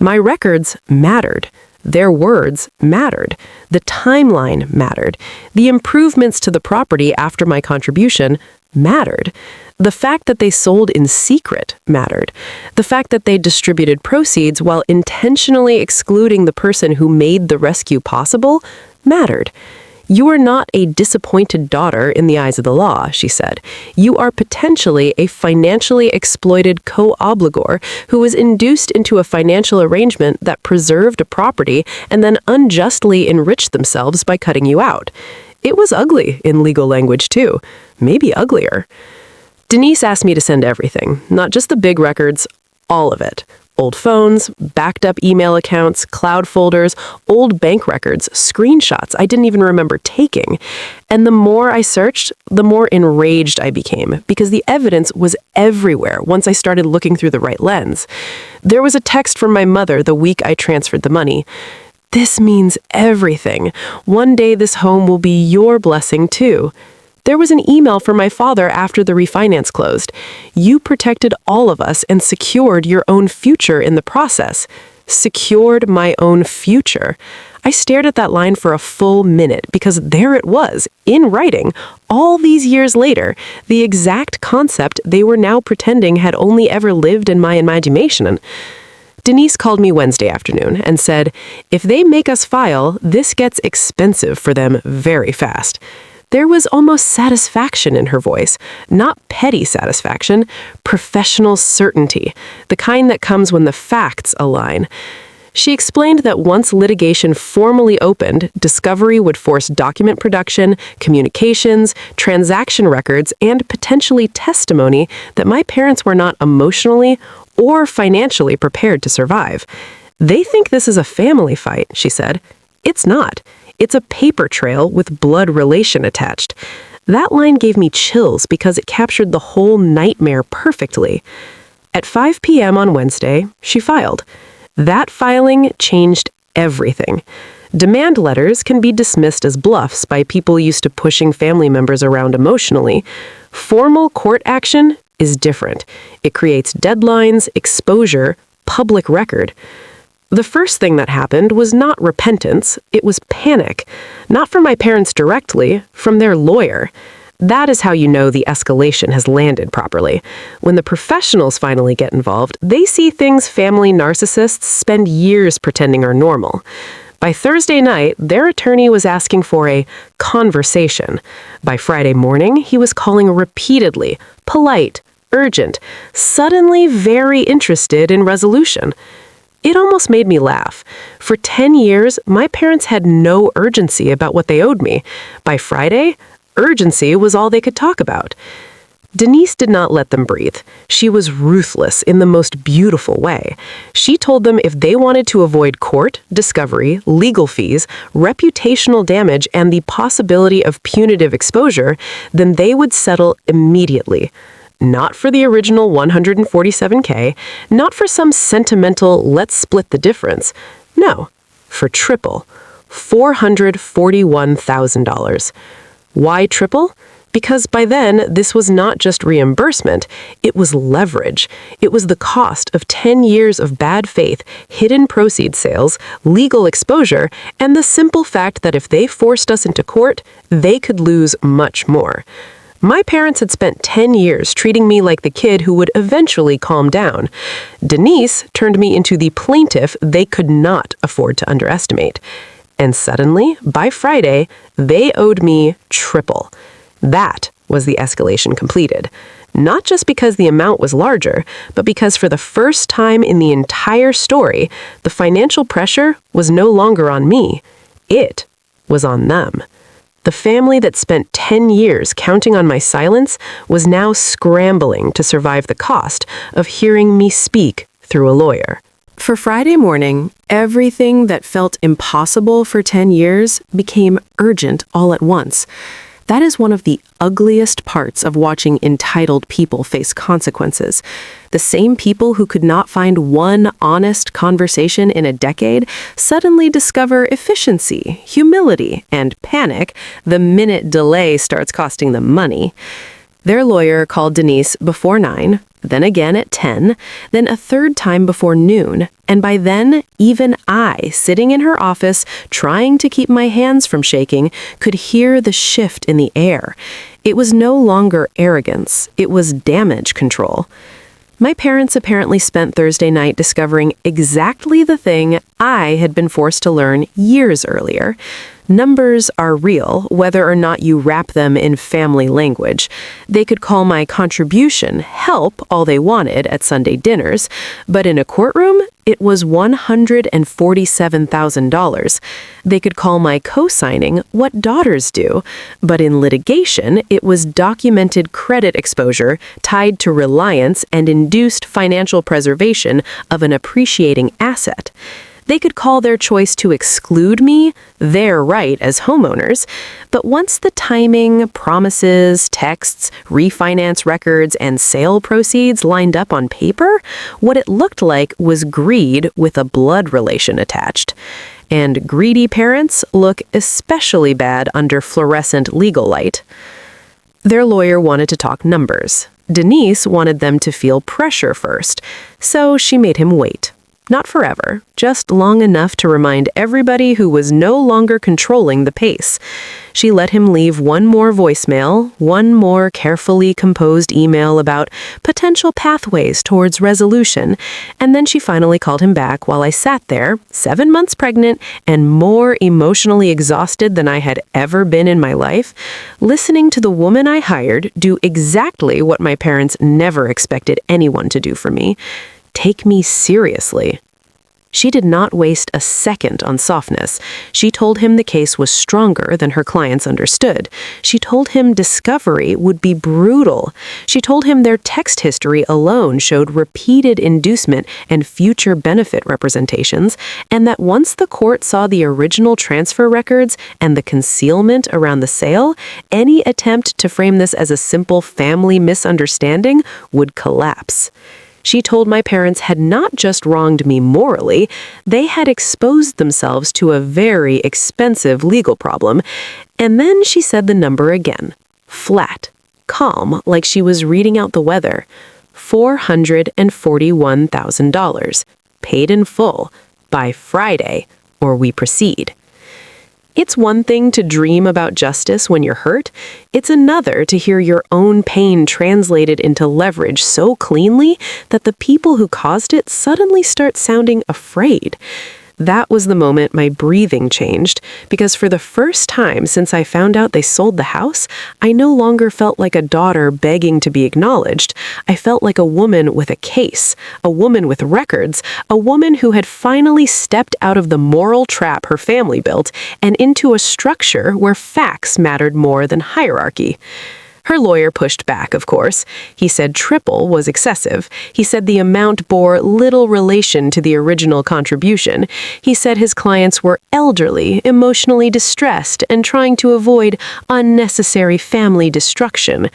My records mattered. Their words mattered. The timeline mattered. The improvements to the property after my contribution mattered. The fact that they sold in secret mattered. The fact that they distributed proceeds while intentionally excluding the person who made the rescue possible mattered. You are not a disappointed daughter in the eyes of the law, she said. You are potentially a financially exploited co-obligor who was induced into a financial arrangement that preserved a property and then unjustly enriched themselves by cutting you out. It was ugly in legal language, too. Maybe uglier. Denise asked me to send everything, not just the big records, all of it. Old phones, backed up email accounts, cloud folders, old bank records, screenshots I didn't even remember taking. And the more I searched, the more enraged I became because the evidence was everywhere once I started looking through the right lens. There was a text from my mother the week I transferred the money. "This means everything. One day this home will be your blessing too." There was an email from my father after the refinance closed. "You protected all of us and secured your own future in the process." Secured my own future. I stared at that line for a full minute because there it was, in writing, all these years later, the exact concept they were now pretending had only ever lived in my imagination. Denise called me Wednesday afternoon and said, "If they make us file, this gets expensive for them very fast." There was almost satisfaction in her voice, not petty satisfaction, professional certainty, the kind that comes when the facts align. She explained that once litigation formally opened, discovery would force document production, communications, transaction records, and potentially testimony that my parents were not emotionally or financially prepared to survive. "They think this is a family fight," she said. "It's not. It's a paper trail with blood relation attached." That line gave me chills because it captured the whole nightmare perfectly. At 5 p.m. on Wednesday, she filed. That filing changed everything. Demand letters can be dismissed as bluffs by people used to pushing family members around emotionally. Formal court action is different. It creates deadlines, exposure, public record. The first thing that happened was not repentance, it was panic. Not from my parents directly, from their lawyer. That is how you know the escalation has landed properly. When the professionals finally get involved, they see things family narcissists spend years pretending are normal. By Thursday night, their attorney was asking for a conversation. By Friday morning, he was calling repeatedly, polite, urgent, suddenly very interested in resolution. It almost made me laugh. For 10 years, my parents had no urgency about what they owed me. By Friday, urgency was all they could talk about. Denise did not let them breathe. She was ruthless in the most beautiful way. She told them if they wanted to avoid court, discovery, legal fees, reputational damage, and the possibility of punitive exposure, then they would settle immediately. Not for the original $147K, not for some sentimental let's split the difference. No, for triple, $441,000. Why triple? Because by then, this was not just reimbursement, it was leverage. It was the cost of 10 years of bad faith, hidden proceeds sales, legal exposure, and the simple fact that if they forced us into court, they could lose much more. My parents had spent 10 years treating me like the kid who would eventually calm down. Denise turned me into the plaintiff they could not afford to underestimate. And suddenly, by Friday, they owed me triple. That was the escalation completed. Not just because the amount was larger, but because for the first time in the entire story, the financial pressure was no longer on me. It was on them. The family that spent 10 years counting on my silence was now scrambling to survive the cost of hearing me speak through a lawyer. For Friday morning, everything that felt impossible for 10 years became urgent all at once. That is one of the ugliest parts of watching entitled people face consequences. The same people who could not find one honest conversation in a decade suddenly discover efficiency, humility, and panic the minute delay starts costing them money. Their lawyer called Denise before 9, then again at 10, then a third time before noon, and by then, even I, sitting in her office, trying to keep my hands from shaking, could hear the shift in the air. It was no longer arrogance, it was damage control. My parents apparently spent Thursday night discovering exactly the thing I had been forced to learn years earlier. Numbers are real, whether or not you wrap them in family language. They could call my contribution help all they wanted at Sunday dinners, but in a courtroom, it was $147,000. They could call my co-signing what daughters do, but in litigation, it was documented credit exposure tied to reliance and induced financial preservation of an appreciating asset. They could call their choice to exclude me their right as homeowners, but once the timing, promises, texts, refinance records, and sale proceeds lined up on paper, what it looked like was greed with a blood relation attached. And greedy parents look especially bad under fluorescent legal light. Their lawyer wanted to talk numbers. Denise wanted them to feel pressure first, so she made him wait. Not forever, just long enough to remind everybody who was no longer controlling the pace. She let him leave one more voicemail, one more carefully composed email about potential pathways towards resolution, and then she finally called him back while I sat there, 7 months pregnant and more emotionally exhausted than I had ever been in my life, listening to the woman I hired do exactly what my parents never expected anyone to do for me. Take me seriously. She did not waste a second on softness. She told him the case was stronger than her clients understood. She told him discovery would be brutal. She told him their text history alone showed repeated inducement and future benefit representations, and that once the court saw the original transfer records and the concealment around the sale, any attempt to frame this as a simple family misunderstanding would collapse. She told my parents had not just wronged me morally, they had exposed themselves to a very expensive legal problem. And then she said the number again. Flat. Calm, like she was reading out the weather. $441,000. Paid in full. By Friday, or we proceed. It's one thing to dream about justice when you're hurt. It's another to hear your own pain translated into leverage so cleanly that the people who caused it suddenly start sounding afraid. That was the moment my breathing changed, because for the first time since I found out they sold the house, I no longer felt like a daughter begging to be acknowledged. I felt like a woman with a case, a woman with records, a woman who had finally stepped out of the moral trap her family built and into a structure where facts mattered more than hierarchy. Her lawyer pushed back, of course. He said triple was excessive. He said the amount bore little relation to the original contribution. He said his clients were elderly, emotionally distressed, and trying to avoid unnecessary family destruction.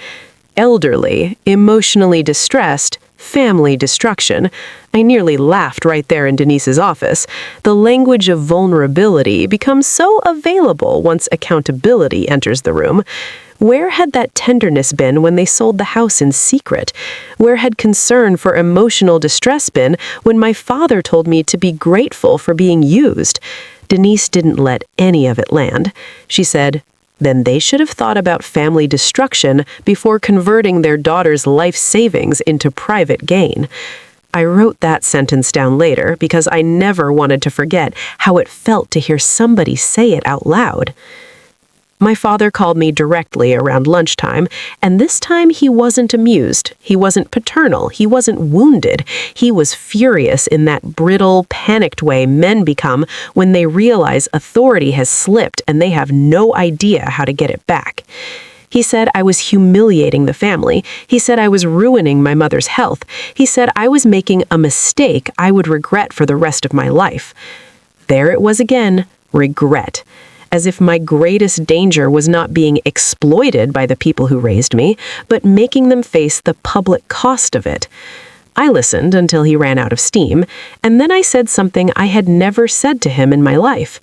Elderly, emotionally distressed, family destruction. I nearly laughed right there in Denise's office. The language of vulnerability becomes so available once accountability enters the room. Where had that tenderness been when they sold the house in secret? Where had concern for emotional distress been when my father told me to be grateful for being used? Denise didn't let any of it land. She said, then they should have thought about family destruction before converting their daughter's life savings into private gain. I wrote that sentence down later because I never wanted to forget how it felt to hear somebody say it out loud. My father called me directly around lunchtime, and this time he wasn't amused. He wasn't paternal. He wasn't wounded. He was furious in that brittle, panicked way men become when they realize authority has slipped and they have no idea how to get it back. He said I was humiliating the family. He said I was ruining my mother's health. He said I was making a mistake I would regret for the rest of my life. There it was again, regret. As if my greatest danger was not being exploited by the people who raised me, but making them face the public cost of it. I listened until he ran out of steam, and then I said something I had never said to him in my life.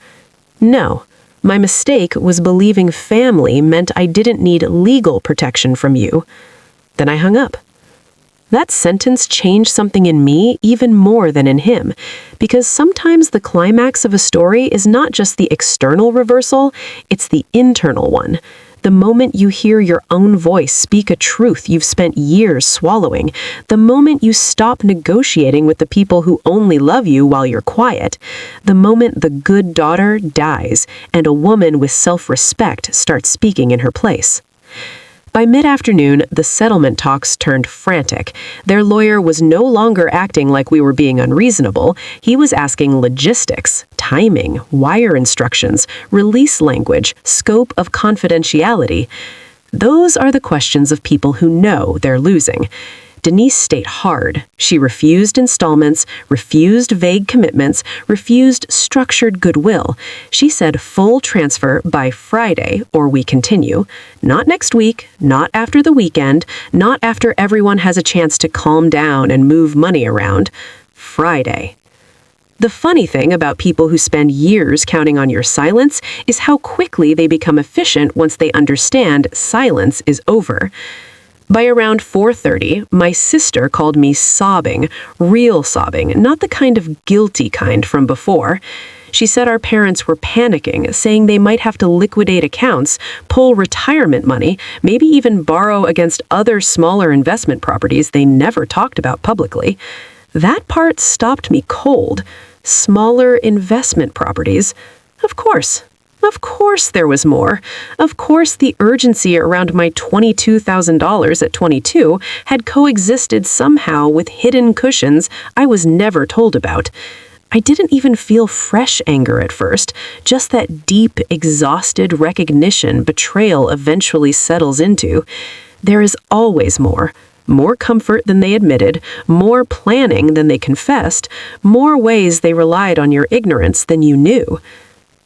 No, my mistake was believing family meant I didn't need legal protection from you. Then I hung up. That sentence changed something in me even more than in him, because sometimes the climax of a story is not just the external reversal, it's the internal one. the moment you hear your own voice speak a truth you've spent years swallowing, the moment you stop negotiating with the people who only love you while you're quiet, the moment the good daughter dies and a woman with self-respect starts speaking in her place. By mid-afternoon, the settlement talks turned frantic. Their lawyer was no longer acting like we were being unreasonable. He was asking logistics, timing, wire instructions, release language, scope of confidentiality. Those are the questions of people who know they're losing. Denise stayed hard. She refused installments, refused vague commitments, refused structured goodwill. She said full transfer by Friday or we continue. Not next week, not after the weekend, not after everyone has a chance to calm down and move money around. Friday. The funny thing about people who spend years counting on your silence is how quickly they become efficient once they understand silence is over. By around 4:30, my sister called me sobbing, real sobbing, not the kind of guilty kind from before. She said our parents were panicking, saying they might have to liquidate accounts, pull retirement money, maybe even borrow against other smaller investment properties they never talked about publicly. That part stopped me cold. Smaller investment properties. Of course. Of course there was more. Of course the urgency around my $22,000 at 22 had coexisted somehow with hidden cushions I was never told about. I didn't even feel fresh anger at first, just that deep, exhausted recognition betrayal eventually settles into. There is always more. More comfort than they admitted, more planning than they confessed, more ways they relied on your ignorance than you knew.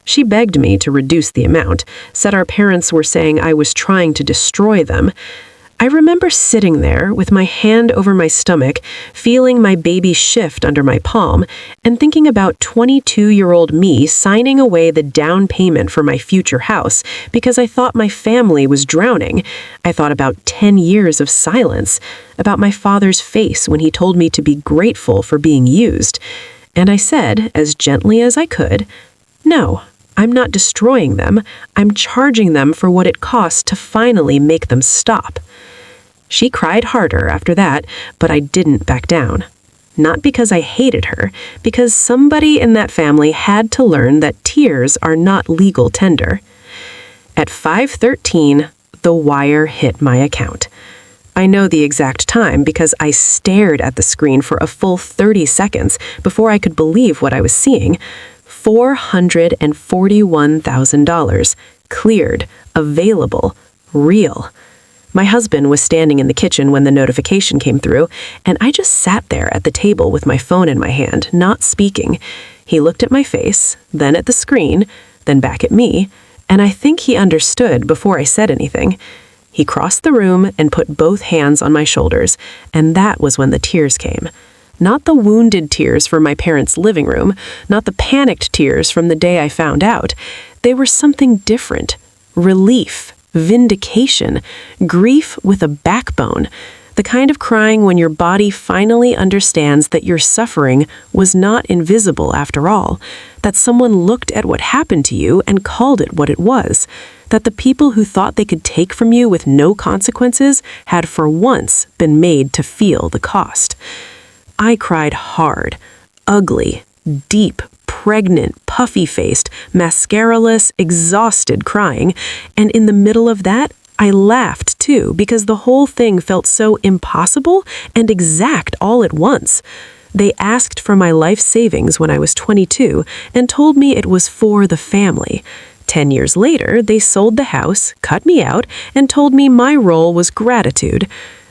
She begged me to reduce the amount, said our parents were saying I was trying to destroy them. I remember sitting there with my hand over my stomach, feeling my baby shift under my palm, and thinking about 22-year-old me signing away the down payment for my future house because I thought my family was drowning. I thought about 10 years of silence, about my father's face when he told me to be grateful for being used. And I said, as gently as I could, "No, I'm not destroying them. I'm charging them for what it costs to finally make them stop." She cried harder after that, but I didn't back down. Not because I hated her, because somebody in that family had to learn that tears are not legal tender. At 5:13, the wire hit my account. I know the exact time because I stared at the screen for a full 30 seconds before I could believe what I was seeing. $441,000. Cleared. Available. Real. My husband was standing in the kitchen when the notification came through, and I just sat there at the table with my phone in my hand, not speaking. He looked at my face, then at the screen, then back at me, and I think he understood before I said anything. He crossed the room and put both hands on my shoulders, and that was when the tears came. Not the wounded tears from my parents' living room, not the panicked tears from the day I found out. They were something different. Relief, vindication, grief with a backbone. The kind of crying when your body finally understands that your suffering was not invisible after all, that someone looked at what happened to you and called it what it was, that the people who thought they could take from you with no consequences had for once been made to feel the cost. I cried hard, ugly, deep, pregnant, puffy-faced, mascara-less, exhausted crying, and in the middle of that, I laughed too because the whole thing felt so impossible and exact all at once. They asked for my life savings when I was 22 and told me it was for the family. 10 years later, they sold the house, cut me out, and told me my role was gratitude.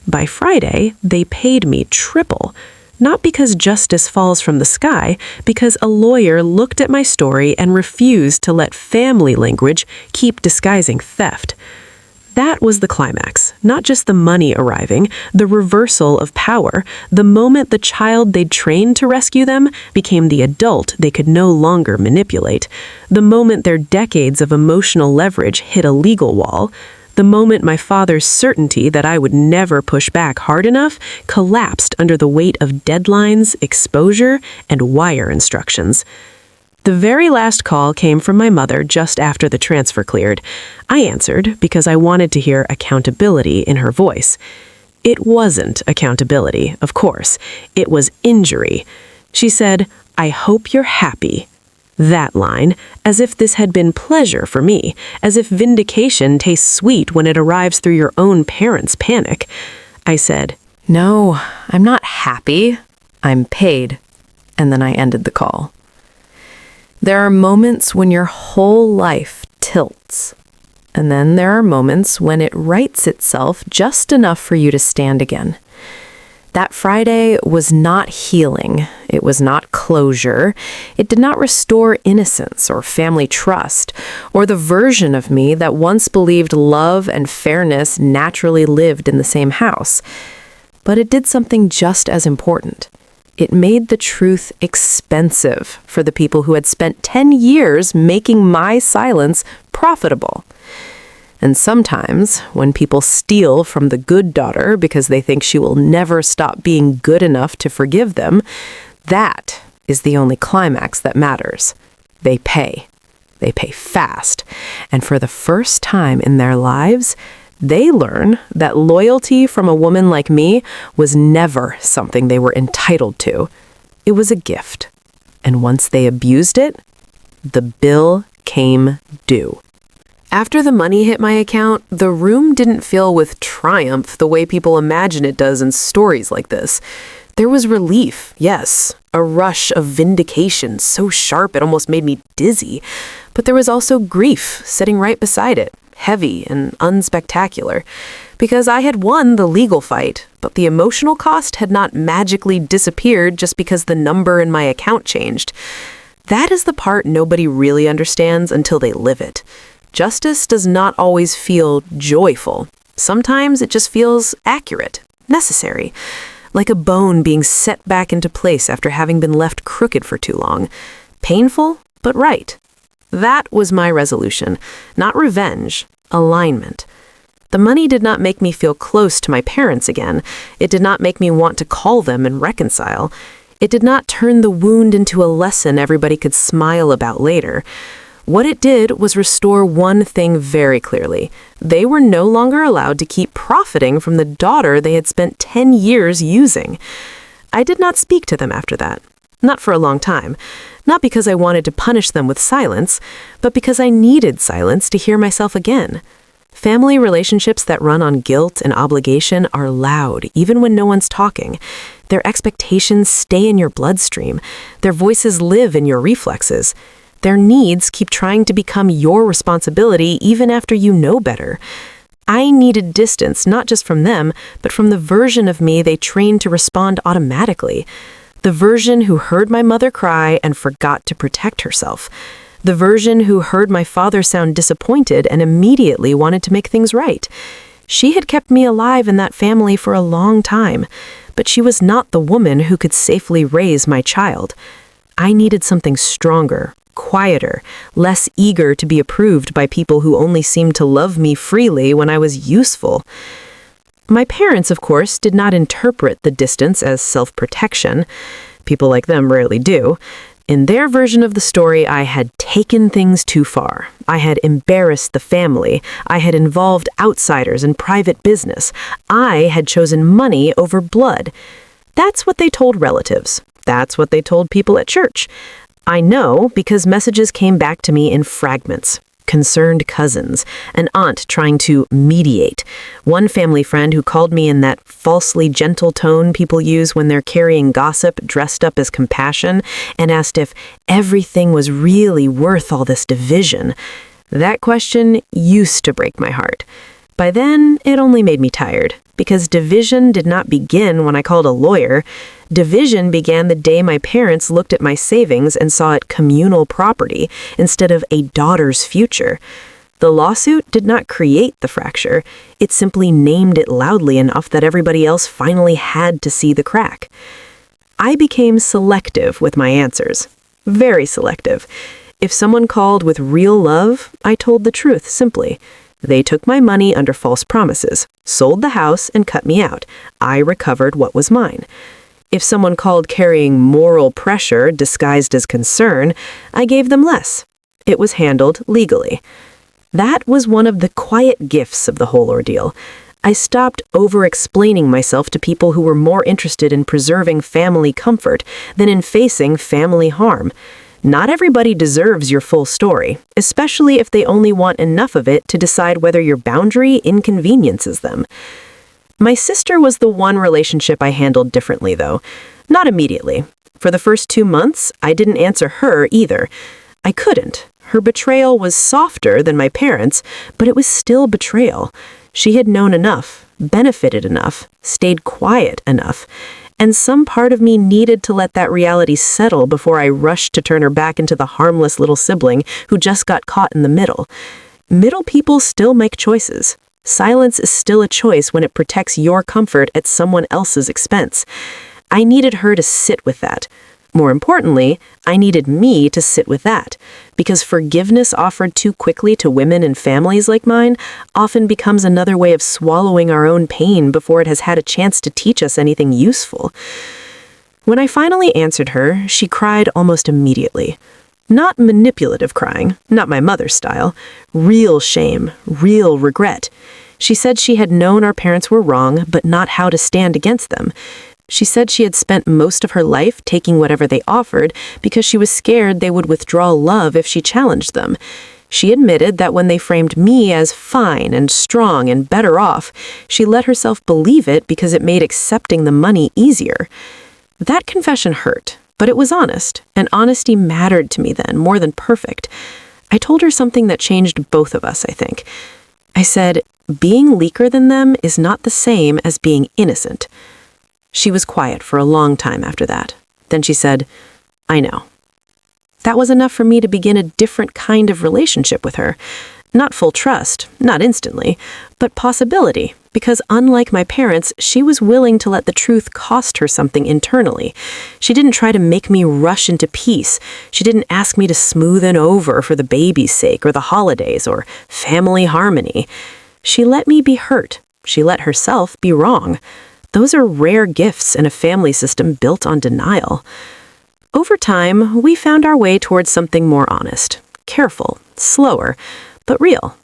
By Friday, they paid me triple. Not because justice falls from the sky, because a lawyer looked at my story and refused to let family language keep disguising theft. That was the climax, not just the money arriving, the reversal of power, the moment the child they'd trained to rescue them became the adult they could no longer manipulate, the moment their decades of emotional leverage hit a legal wall, the moment my father's certainty that I would never push back hard enough collapsed under the weight of deadlines, exposure, and wire instructions. The very last call came from my mother just after the transfer cleared. I answered because I wanted to hear accountability in her voice. It wasn't accountability, of course. It was injury. She said, "I hope you're happy." That line, as if this had been pleasure for me, as if vindication tastes sweet when it arrives through your own parents' panic. I said, "No, I'm not happy. I'm paid." And then I ended the call. There are moments when your whole life tilts. And then there are moments when it rights itself just enough for you to stand again. That Friday was not healing. It was not closure. It did not restore innocence or family trust, or the version of me that once believed love and fairness naturally lived in the same house. But it did something just as important. It made the truth expensive for the people who had spent 10 years making my silence profitable. And sometimes, when people steal from the good daughter because they think she will never stop being good enough to forgive them, that is the only climax that matters. They pay. They pay fast. And for the first time in their lives, they learn that loyalty from a woman like me was never something they were entitled to. It was a gift. And once they abused it, the bill came due. After the money hit my account, the room didn't fill with triumph the way people imagine it does in stories like this. There was relief, yes, a rush of vindication so sharp it almost made me dizzy. But there was also grief sitting right beside it, heavy and unspectacular. Because I had won the legal fight, but the emotional cost had not magically disappeared just because the number in my account changed. That is the part nobody really understands until they live it. Justice does not always feel joyful. Sometimes it just feels accurate, necessary, like a bone being set back into place after having been left crooked for too long. Painful, but right. That was my resolution, not revenge, alignment. The money did not make me feel close to my parents again. It did not make me want to call them and reconcile. It did not turn the wound into a lesson everybody could smile about later. What it did was restore one thing very clearly. They were no longer allowed to keep profiting from the daughter they had spent 10 years using. I did not speak to them after that. Not for a long time. Not because I wanted to punish them with silence, but because I needed silence to hear myself again. Family relationships that run on guilt and obligation are loud, even when no one's talking. Their expectations stay in your bloodstream. Their voices live in your reflexes. Their needs keep trying to become your responsibility even after you know better. I needed distance, not just from them, but from the version of me they trained to respond automatically. The version who heard my mother cry and forgot to protect herself. The version who heard my father sound disappointed and immediately wanted to make things right. She had kept me alive in that family for a long time, but she was not the woman who could safely raise my child. I needed something stronger, quieter, less eager to be approved by people who only seemed to love me freely when I was useful. My parents, of course, did not interpret the distance as self-protection. People like them rarely do. In their version of the story, I had taken things too far. I had embarrassed the family. I had involved outsiders in private business. I had chosen money over blood. That's what they told relatives. That's what they told people at church. I know because messages came back to me in fragments. Concerned cousins, an aunt trying to mediate, one family friend who called me in that falsely gentle tone people use when they're carrying gossip dressed up as compassion, and asked if everything was really worth all this division. That question used to break my heart. By then, it only made me tired, because division did not begin when I called a lawyer. Division began the day my parents looked at my savings and saw it communal property instead of a daughter's future. The lawsuit did not create the fracture. It simply named it loudly enough that everybody else finally had to see the crack. I became selective with my answers. Very selective. If someone called with real love, I told the truth simply. They took my money under false promises, sold the house, and cut me out. I recovered what was mine. If someone called carrying moral pressure disguised as concern, I gave them less. It was handled legally. That was one of the quiet gifts of the whole ordeal. I stopped over-explaining myself to people who were more interested in preserving family comfort than in facing family harm. Not everybody deserves your full story, especially if they only want enough of it to decide whether your boundary inconveniences them. My sister was the one relationship I handled differently, though. Not immediately. For the first 2 months, I didn't answer her either. I couldn't. Her betrayal was softer than my parents', but it was still betrayal. She had known enough, benefited enough, stayed quiet enough, and some part of me needed to let that reality settle before I rushed to turn her back into the harmless little sibling who just got caught in the middle. Middle people still make choices. Silence is still a choice when it protects your comfort at someone else's expense. I needed her to sit with that. More importantly, I needed me to sit with that, because forgiveness offered too quickly to women and families like mine often becomes another way of swallowing our own pain before it has had a chance to teach us anything useful. When I finally answered her, she cried almost immediately. Not manipulative crying, not my mother's style. Real shame, real regret. She said she had known our parents were wrong, but not how to stand against them. She said she had spent most of her life taking whatever they offered because she was scared they would withdraw love if she challenged them. She admitted that when they framed me as fine and strong and better off, she let herself believe it because it made accepting the money easier. That confession hurt, but it was honest, and honesty mattered to me then more than perfect. I told her something that changed both of us, I think. I said, being leaker than them is not the same as being innocent. She was quiet for a long time after that. Then she said, I know. That was enough for me to begin a different kind of relationship with her. Not full trust, not instantly, but possibility, because unlike my parents, she was willing to let the truth cost her something internally. She didn't try to make me rush into peace. She didn't ask me to smoothen over for the baby's sake or the holidays or family harmony. She let me be hurt. She let herself be wrong. Those are rare gifts in a family system built on denial. Over time, we found our way towards something more honest, careful, slower, but real.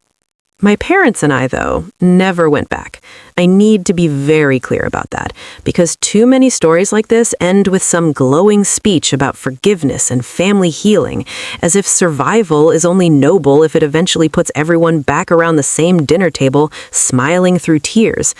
My parents and I, though, never went back. I need to be very clear about that, because too many stories like this end with some glowing speech about forgiveness and family healing, as if survival is only noble if it eventually puts everyone back around the same dinner table, smiling through tears.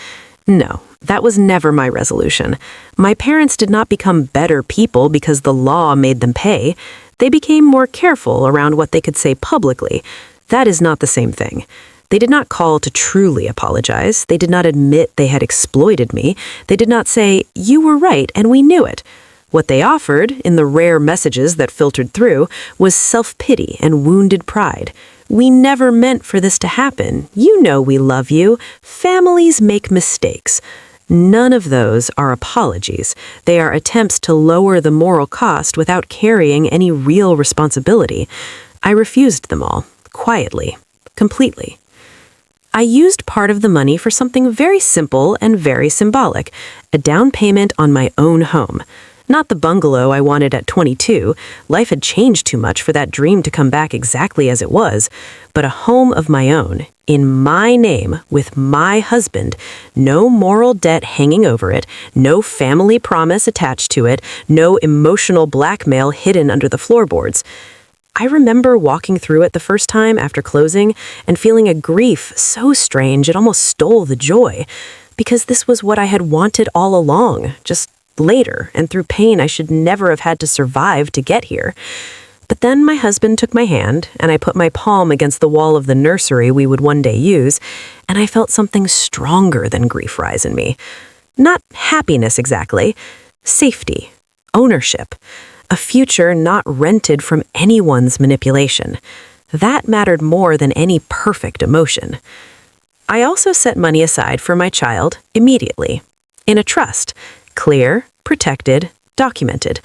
No, that was never my resolution. My parents did not become better people because the law made them pay. They became more careful around what they could say publicly. That is not the same thing. They did not call to truly apologize. They did not admit they had exploited me. They did not say, you were right and we knew it. What they offered, in the rare messages that filtered through, was self-pity and wounded pride. We never meant for this to happen. You know we love you. Families make mistakes. None of those are apologies. They are attempts to lower the moral cost without carrying any real responsibility. I refused them all, quietly, completely. I used part of the money for something very simple and very symbolic, a down payment on my own home. Not the bungalow I wanted at 22. Life had changed too much for that dream to come back exactly as it was, but a home of my own, in my name, with my husband, no moral debt hanging over it, no family promise attached to it, no emotional blackmail hidden under the floorboards. I remember walking through it the first time after closing and feeling a grief so strange it almost stole the joy, because this was what I had wanted all along, just later and through pain I should never have had to survive to get here. But then my husband took my hand, and I put my palm against the wall of the nursery we would one day use, and I felt something stronger than grief rise in me. Not happiness exactly, safety, ownership, a future not rented from anyone's manipulation. That mattered more than any perfect emotion. I also set money aside for my child immediately, in a trust, clear, protected, documented.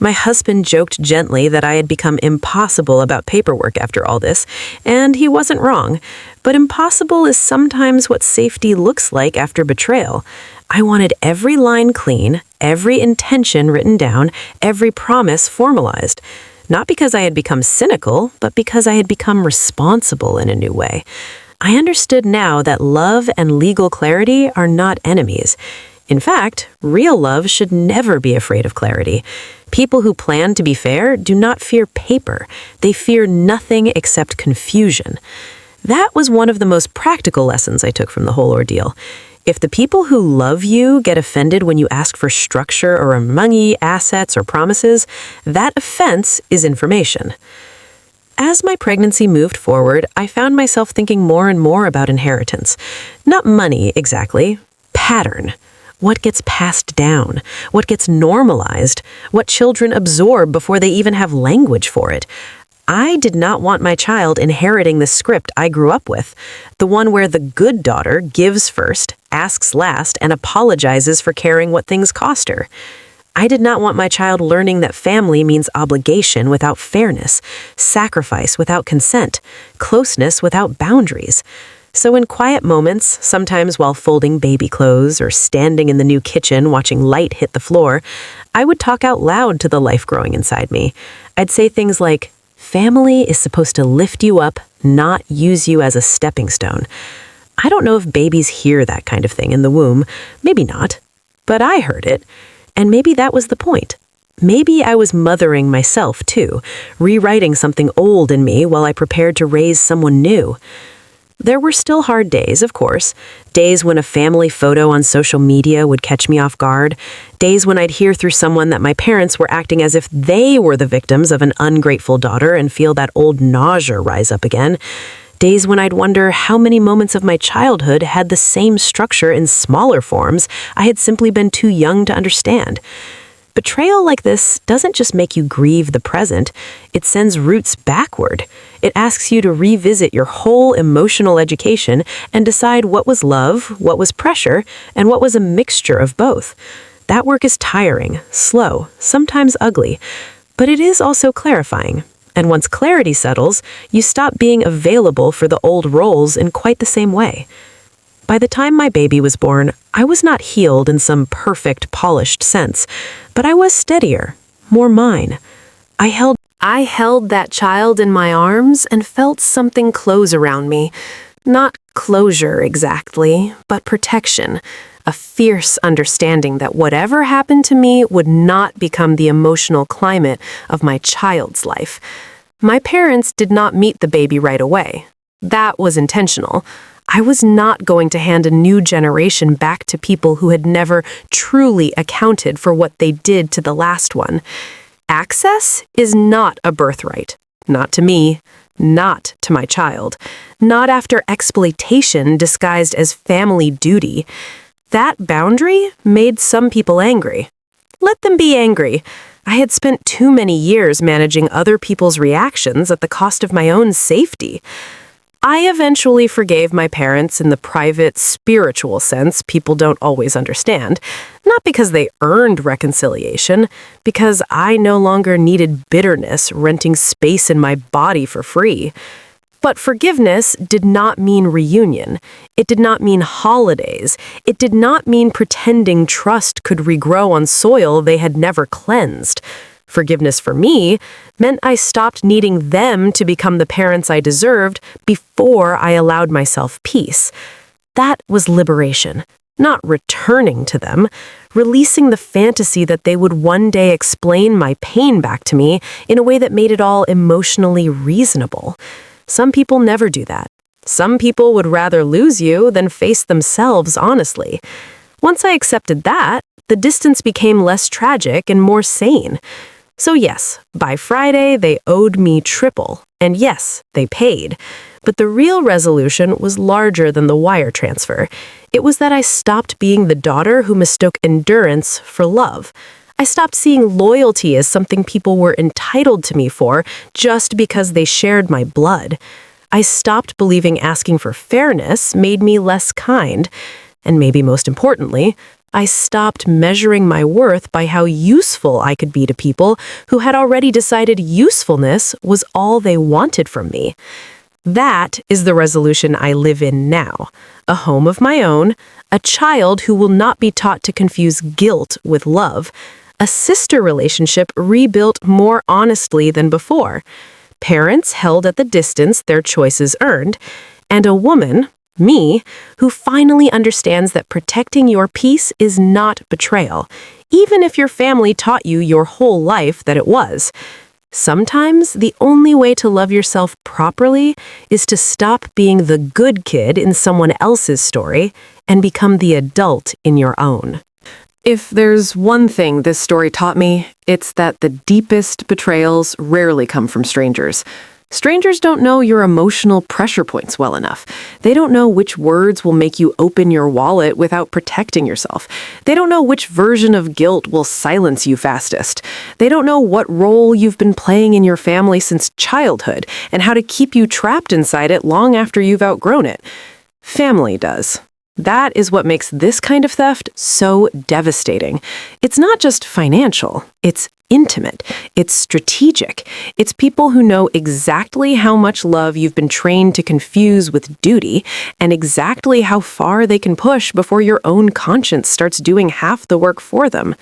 My husband joked gently that I had become impossible about paperwork after all this, and he wasn't wrong. But impossible is sometimes what safety looks like after betrayal. I wanted every line clean, every intention written down, every promise formalized. Not because I had become cynical, but because I had become responsible in a new way. I understood now that love and legal clarity are not enemies. In fact, real love should never be afraid of clarity. People who plan to be fair do not fear paper. They fear nothing except confusion. That was one of the most practical lessons I took from the whole ordeal. If the people who love you get offended when you ask for structure or money, assets, or promises, that offense is information. As my pregnancy moved forward, I found myself thinking more and more about inheritance. Not money, exactly. Pattern. What gets passed down? What gets normalized? What children absorb before they even have language for it? I did not want my child inheriting the script I grew up with, the one where the good daughter gives first, asks last, and apologizes for caring what things cost her. I did not want my child learning that family means obligation without fairness, sacrifice without consent, closeness without boundaries. So in quiet moments, sometimes while folding baby clothes or standing in the new kitchen watching light hit the floor, I would talk out loud to the life growing inside me. I'd say things like, "Family is supposed to lift you up, not use you as a stepping stone." I don't know if babies hear that kind of thing in the womb. Maybe not. But I heard it. And maybe that was the point. Maybe I was mothering myself, too, rewriting something old in me while I prepared to raise someone new. There were still hard days, of course. Days when a family photo on social media would catch me off guard. Days when I'd hear through someone that my parents were acting as if they were the victims of an ungrateful daughter and feel that old nausea rise up again. Days when I'd wonder how many moments of my childhood had the same structure in smaller forms I had simply been too young to understand. Betrayal like this doesn't just make you grieve the present, it sends roots backward. It asks you to revisit your whole emotional education and decide what was love, what was pressure, and what was a mixture of both. That work is tiring, slow, sometimes ugly, but it is also clarifying. And once clarity settles, you stop being available for the old roles in quite the same way. By the time my baby was born, I was not healed in some perfect, polished sense, but I was steadier, more mine. I held that child in my arms and felt something close around me. Not closure exactly, but protection. A fierce understanding that whatever happened to me would not become the emotional climate of my child's life. My parents did not meet the baby right away. That was intentional. I was not going to hand a new generation back to people who had never truly accounted for what they did to the last one. Access is not a birthright. Not to me, not to my child. Not after exploitation disguised as family duty. That boundary made some people angry. Let them be angry. I had spent too many years managing other people's reactions at the cost of my own safety. I eventually forgave my parents in the private, spiritual sense people don't always understand, not because they earned reconciliation, because I no longer needed bitterness renting space in my body for free. But forgiveness did not mean reunion. It did not mean holidays. It did not mean pretending trust could regrow on soil they had never cleansed. Forgiveness for me meant I stopped needing them to become the parents I deserved before I allowed myself peace. That was liberation, not returning to them, releasing the fantasy that they would one day explain my pain back to me in a way that made it all emotionally reasonable. Some people never do that. Some people would rather lose you than face themselves honestly. Once I accepted that, the distance became less tragic and more sane. So yes, by Friday they owed me triple, and yes, they paid. But the real resolution was larger than the wire transfer. It was that I stopped being the daughter who mistook endurance for love. I stopped seeing loyalty as something people were entitled to me for just because they shared my blood. I stopped believing asking for fairness made me less kind. And maybe most importantly, I stopped measuring my worth by how useful I could be to people who had already decided usefulness was all they wanted from me. That is the resolution I live in now. A home of my own, a child who will not be taught to confuse guilt with love, a sister relationship rebuilt more honestly than before, parents held at the distance their choices earned, and a woman, me, who finally understands that protecting your peace is not betrayal, even if your family taught you your whole life that it was. Sometimes the only way to love yourself properly is to stop being the good kid in someone else's story and become the adult in your own. If there's one thing this story taught me, it's that the deepest betrayals rarely come from strangers. Strangers don't know your emotional pressure points well enough. They don't know which words will make you open your wallet without protecting yourself. They don't know which version of guilt will silence you fastest. They don't know what role you've been playing in your family since childhood and how to keep you trapped inside it long after you've outgrown it. Family does. That is what makes this kind of theft so devastating. It's not just financial, it's intimate, it's strategic. It's people who know exactly how much love you've been trained to confuse with duty and exactly how far they can push before your own conscience starts doing half the work for them.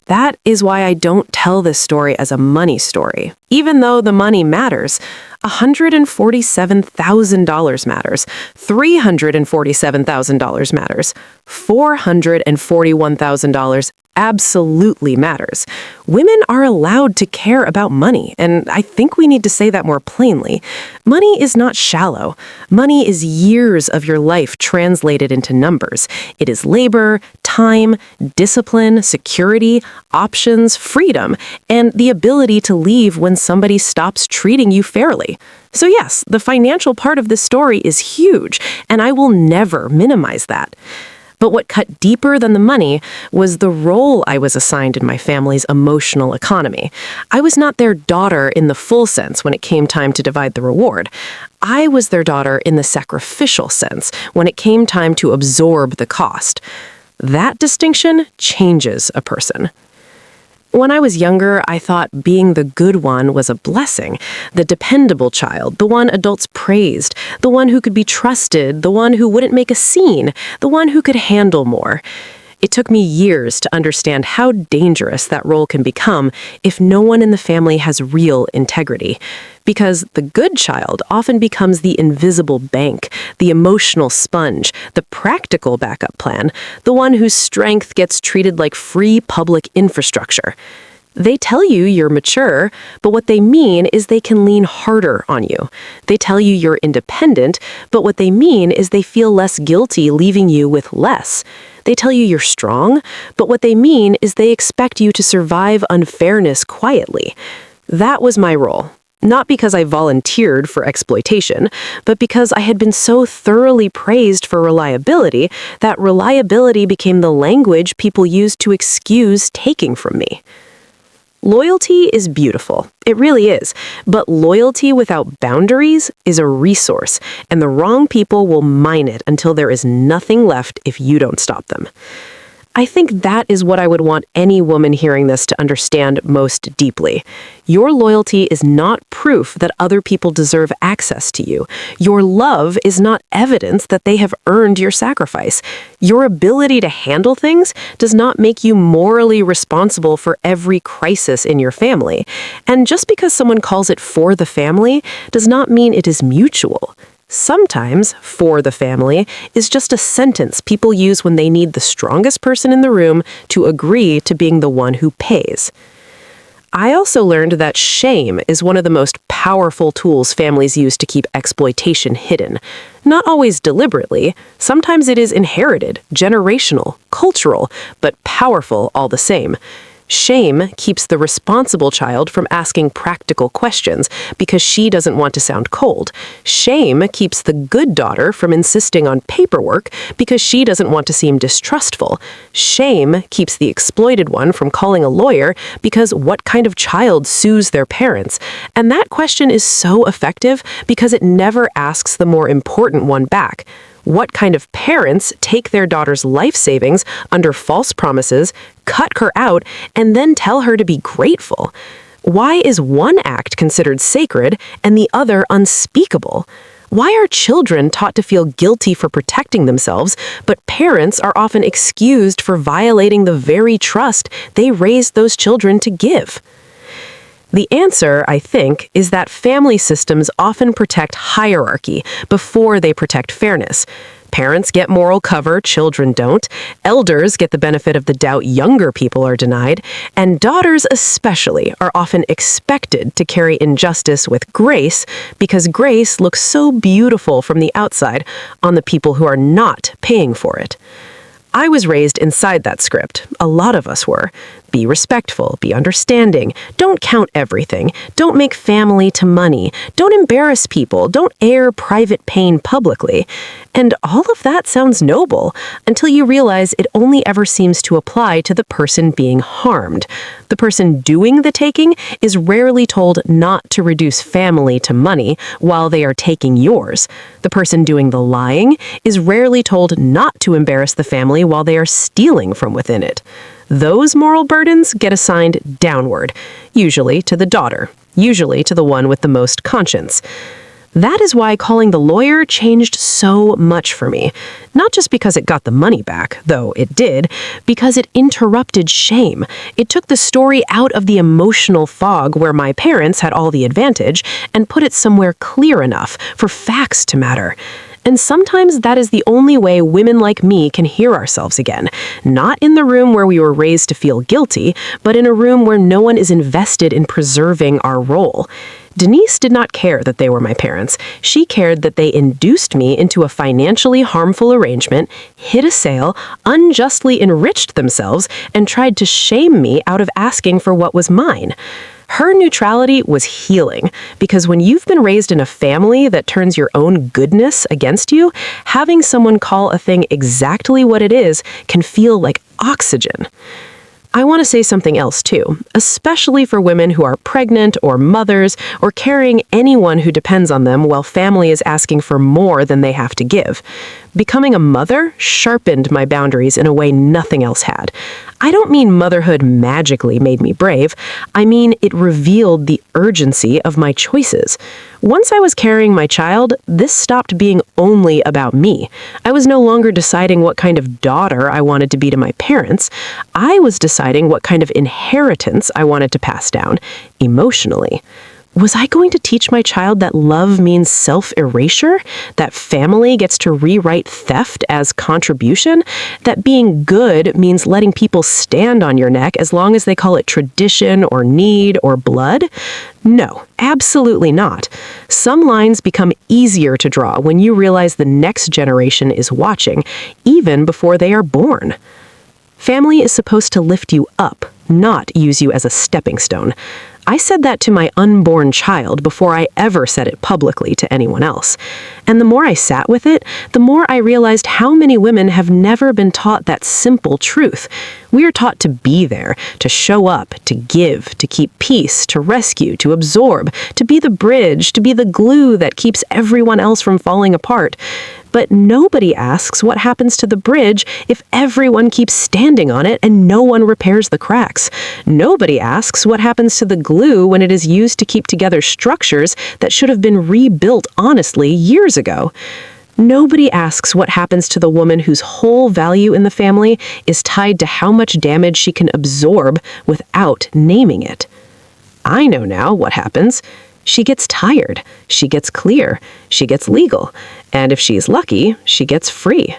That is why I don't tell this story as a money story. Even though the money matters, $147,000 matters, $347,000 matters, $441,000 absolutely matters. Women are allowed to care about money, and I think we need to say that more plainly. Money is not shallow. Money is years of your life translated into numbers. It is labor, time, discipline, security, options, freedom, and the ability to leave when somebody stops treating you fairly. So yes, the financial part of this story is huge, and I will never minimize that. But what cut deeper than the money was the role I was assigned in my family's emotional economy. I was not their daughter in the full sense when it came time to divide the reward. I was their daughter in the sacrificial sense when it came time to absorb the cost. That distinction changes a person. When I was younger, I thought being the good one was a blessing, the dependable child, the one adults praised, the one who could be trusted, the one who wouldn't make a scene, the one who could handle more. It took me years to understand how dangerous that role can become if no one in the family has real integrity. Because the good child often becomes the invisible bank, the emotional sponge, the practical backup plan, the one whose strength gets treated like free public infrastructure. They tell you you're mature, but what they mean is they can lean harder on you. They tell you you're independent, but what they mean is they feel less guilty leaving you with less. They tell you you're strong, but what they mean is they expect you to survive unfairness quietly. That was my role. Not because I volunteered for exploitation, but because I had been so thoroughly praised for reliability that reliability became the language people used to excuse taking from me. Loyalty is beautiful. It really is. But loyalty without boundaries is a resource, and the wrong people will mine it until there is nothing left if you don't stop them. I think that is what I would want any woman hearing this to understand most deeply. Your loyalty is not proof that other people deserve access to you. Your love is not evidence that they have earned your sacrifice. Your ability to handle things does not make you morally responsible for every crisis in your family. And just because someone calls it for the family does not mean it is mutual. Sometimes, for the family, is just a sentence people use when they need the strongest person in the room to agree to being the one who pays. I also learned that shame is one of the most powerful tools families use to keep exploitation hidden. Not always deliberately. Sometimes it is inherited, generational, cultural, but powerful all the same. Shame keeps the responsible child from asking practical questions because she doesn't want to sound cold. Shame keeps the good daughter from insisting on paperwork because she doesn't want to seem distrustful. Shame keeps the exploited one from calling a lawyer because what kind of child sues their parents? And that question is so effective because it never asks the more important one back. What kind of parents take their daughter's life savings under false promises, cut her out, and then tell her to be grateful? Why is one act considered sacred and the other unspeakable? Why are children taught to feel guilty for protecting themselves, but parents are often excused for violating the very trust they raised those children to give? The answer, I think, is that family systems often protect hierarchy before they protect fairness. Parents get moral cover, children don't. Elders get the benefit of the doubt younger people are denied. And daughters especially are often expected to carry injustice with grace because grace looks so beautiful from the outside on the people who are not paying for it. I was raised inside that script. A lot of us were. Be respectful, be understanding, don't count everything, don't make family to money, don't embarrass people, don't air private pain publicly. And all of that sounds noble until you realize it only ever seems to apply to the person being harmed. The person doing the taking is rarely told not to reduce family to money while they are taking yours. The person doing the lying is rarely told not to embarrass the family while they are stealing from within it. Those moral burdens get assigned downward, usually to the daughter, usually to the one with the most conscience. That is why calling the lawyer changed so much for me. Not just because it got the money back, though it did, because it interrupted shame. It took the story out of the emotional fog where my parents had all the advantage and put it somewhere clear enough for facts to matter. And sometimes that is the only way women like me can hear ourselves again. Not in the room where we were raised to feel guilty, but in a room where no one is invested in preserving our role. Denise did not care that they were my parents. She cared that they induced me into a financially harmful arrangement, hid a sale, unjustly enriched themselves, and tried to shame me out of asking for what was mine. Her neutrality was healing, because when you've been raised in a family that turns your own goodness against you, having someone call a thing exactly what it is can feel like oxygen. I want to say something else too, especially for women who are pregnant or mothers or carrying anyone who depends on them while family is asking for more than they have to give. Becoming a mother sharpened my boundaries in a way nothing else had. I don't mean motherhood magically made me brave. I mean it revealed the urgency of my choices. Once I was carrying my child, this stopped being only about me. I was no longer deciding what kind of daughter I wanted to be to my parents. I was deciding what kind of inheritance I wanted to pass down, emotionally. Was I going to teach my child that love means self-erasure? That family gets to rewrite theft as contribution? That being good means letting people stand on your neck as long as they call it tradition or need or blood? No, absolutely not. Some lines become easier to draw when you realize the next generation is watching, even before they are born. Family is supposed to lift you up, not use you as a stepping stone. I said that to my unborn child before I ever said it publicly to anyone else. And the more I sat with it, the more I realized how many women have never been taught that simple truth. We are taught to be there, to show up, to give, to keep peace, to rescue, to absorb, to be the bridge, to be the glue that keeps everyone else from falling apart. But nobody asks what happens to the bridge if everyone keeps standing on it and no one repairs the cracks. Nobody asks what happens to the glue when it is used to keep together structures that should have been rebuilt honestly years ago. Nobody asks what happens to the woman whose whole value in the family is tied to how much damage she can absorb without naming it. I know now what happens. She gets tired, she gets clear, she gets legal, and if she's lucky, she gets free.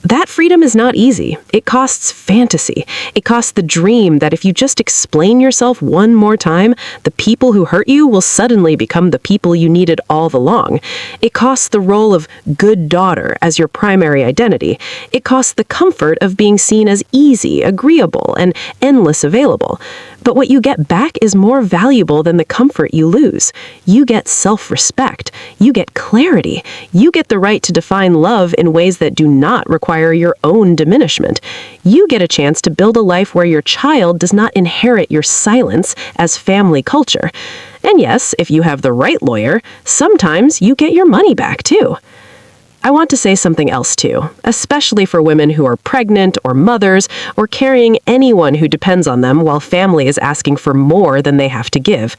That freedom is not easy. It costs fantasy. It costs the dream that if you just explain yourself one more time, the people who hurt you will suddenly become the people you needed all along. It costs the role of good daughter as your primary identity. It costs the comfort of being seen as easy, agreeable, and endless available. But what you get back is more valuable than the comfort you lose. You get self-respect. You get clarity. You get the right to define love in ways that do not require your own diminishment. You get a chance to build a life where your child does not inherit your silence as family culture. And yes, if you have the right lawyer, sometimes you get your money back too. I want to say something else too, especially for women who are pregnant or mothers or carrying anyone who depends on them while family is asking for more than they have to give.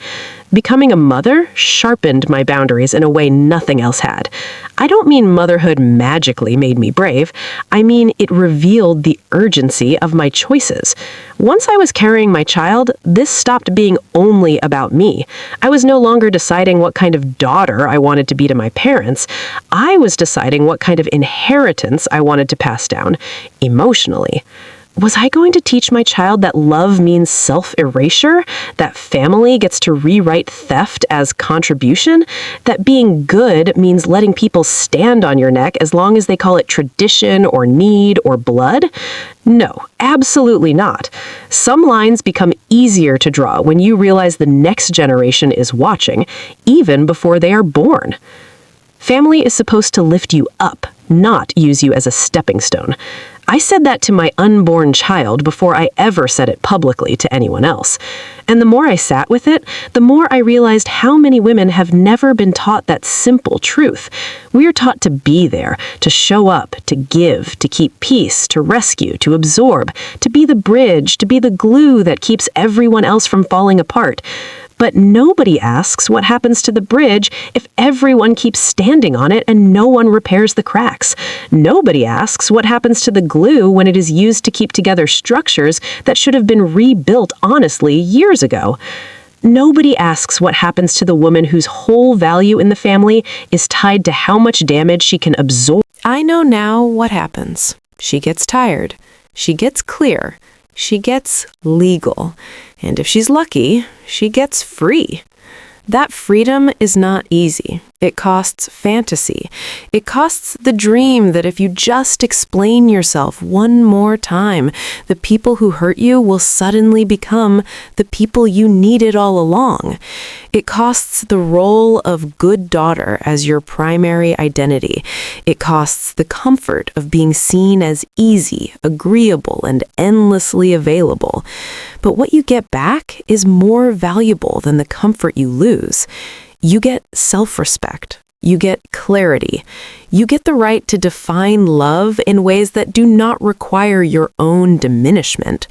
Becoming a mother sharpened my boundaries in a way nothing else had. I don't mean motherhood magically made me brave. I mean it revealed the urgency of my choices. Once I was carrying my child, this stopped being only about me. I was no longer deciding what kind of daughter I wanted to be to my parents. I was deciding what kind of inheritance I wanted to pass down, emotionally. Was I going to teach my child that love means self-erasure, that family gets to rewrite theft as contribution, that being good means letting people stand on your neck as long as they call it tradition or need or blood? No, absolutely not. Some lines become easier to draw when you realize the next generation is watching, even before they are born. Family is supposed to lift you up, not use you as a stepping stone. I said that to my unborn child before I ever said it publicly to anyone else. And the more I sat with it, the more I realized how many women have never been taught that simple truth. We are taught to be there, to show up, to give, to keep peace, to rescue, to absorb, to be the bridge, to be the glue that keeps everyone else from falling apart. But nobody asks what happens to the bridge if everyone keeps standing on it and no one repairs the cracks. Nobody asks what happens to the glue when it is used to keep together structures that should have been rebuilt honestly years ago. Nobody asks what happens to the woman whose whole value in the family is tied to how much damage she can absorb. I know now what happens. She gets tired. She gets clear. She gets legal. And if she's lucky, she gets free. That freedom is not easy. It costs fantasy. It costs the dream that if you just explain yourself one more time, the people who hurt you will suddenly become the people you needed all along. It costs the role of good daughter as your primary identity. It costs the comfort of being seen as easy, agreeable, and endlessly available. But what you get back is more valuable than the comfort you lose. You get self-respect. You get clarity. You get the right to define love in ways that do not require your own diminishment.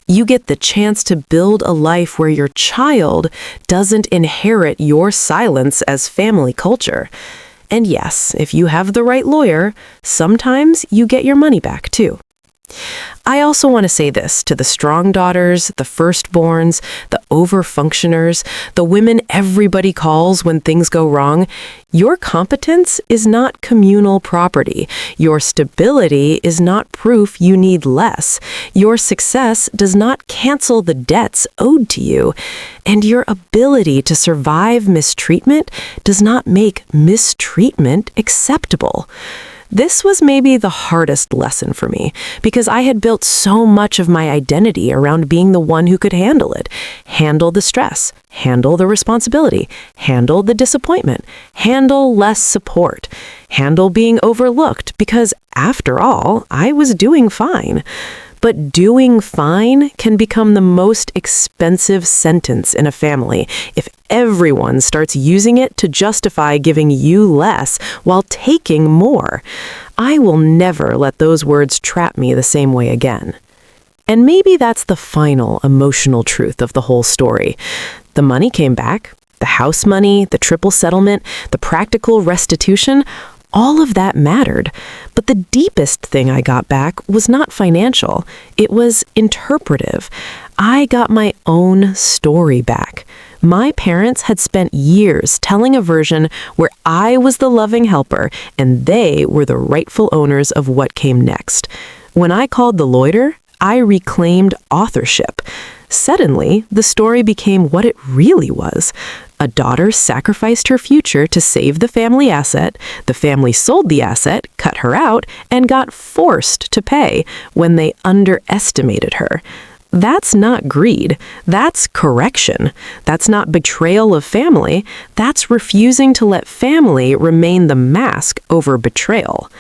You get the chance to build a life where your child doesn't inherit your silence as family culture. And yes, if you have the right lawyer, sometimes you get your money back too. I also want to say this to the strong daughters, the firstborns, the overfunctioners, the women everybody calls when things go wrong. Your competence is not communal property. Your stability is not proof you need less. Your success does not cancel the debts owed to you. And your ability to survive mistreatment does not make mistreatment acceptable. This was maybe the hardest lesson for me because I had built so much of my identity around being the one who could handle it, handle the stress, handle the responsibility, handle the disappointment, handle less support, handle being overlooked because, after all, I was doing fine. But doing fine can become the most expensive sentence in a family if everyone starts using it to justify giving you less while taking more. I will never let those words trap me the same way again. And maybe that's the final emotional truth of the whole story. The money came back. The house money, the triple settlement, the practical restitution, all of that mattered. But the deepest thing I got back was not financial. It was interpretive. I got my own story back. My parents had spent years telling a version where I was the loving helper and they were the rightful owners of what came next. When I called the lawyer, I reclaimed authorship. Suddenly, the story became what it really was. A daughter sacrificed her future to save the family asset, the family sold the asset, cut her out, and got forced to pay when they underestimated her. That's not greed. That's correction. That's not betrayal of family. That's refusing to let family remain the mask over betrayal.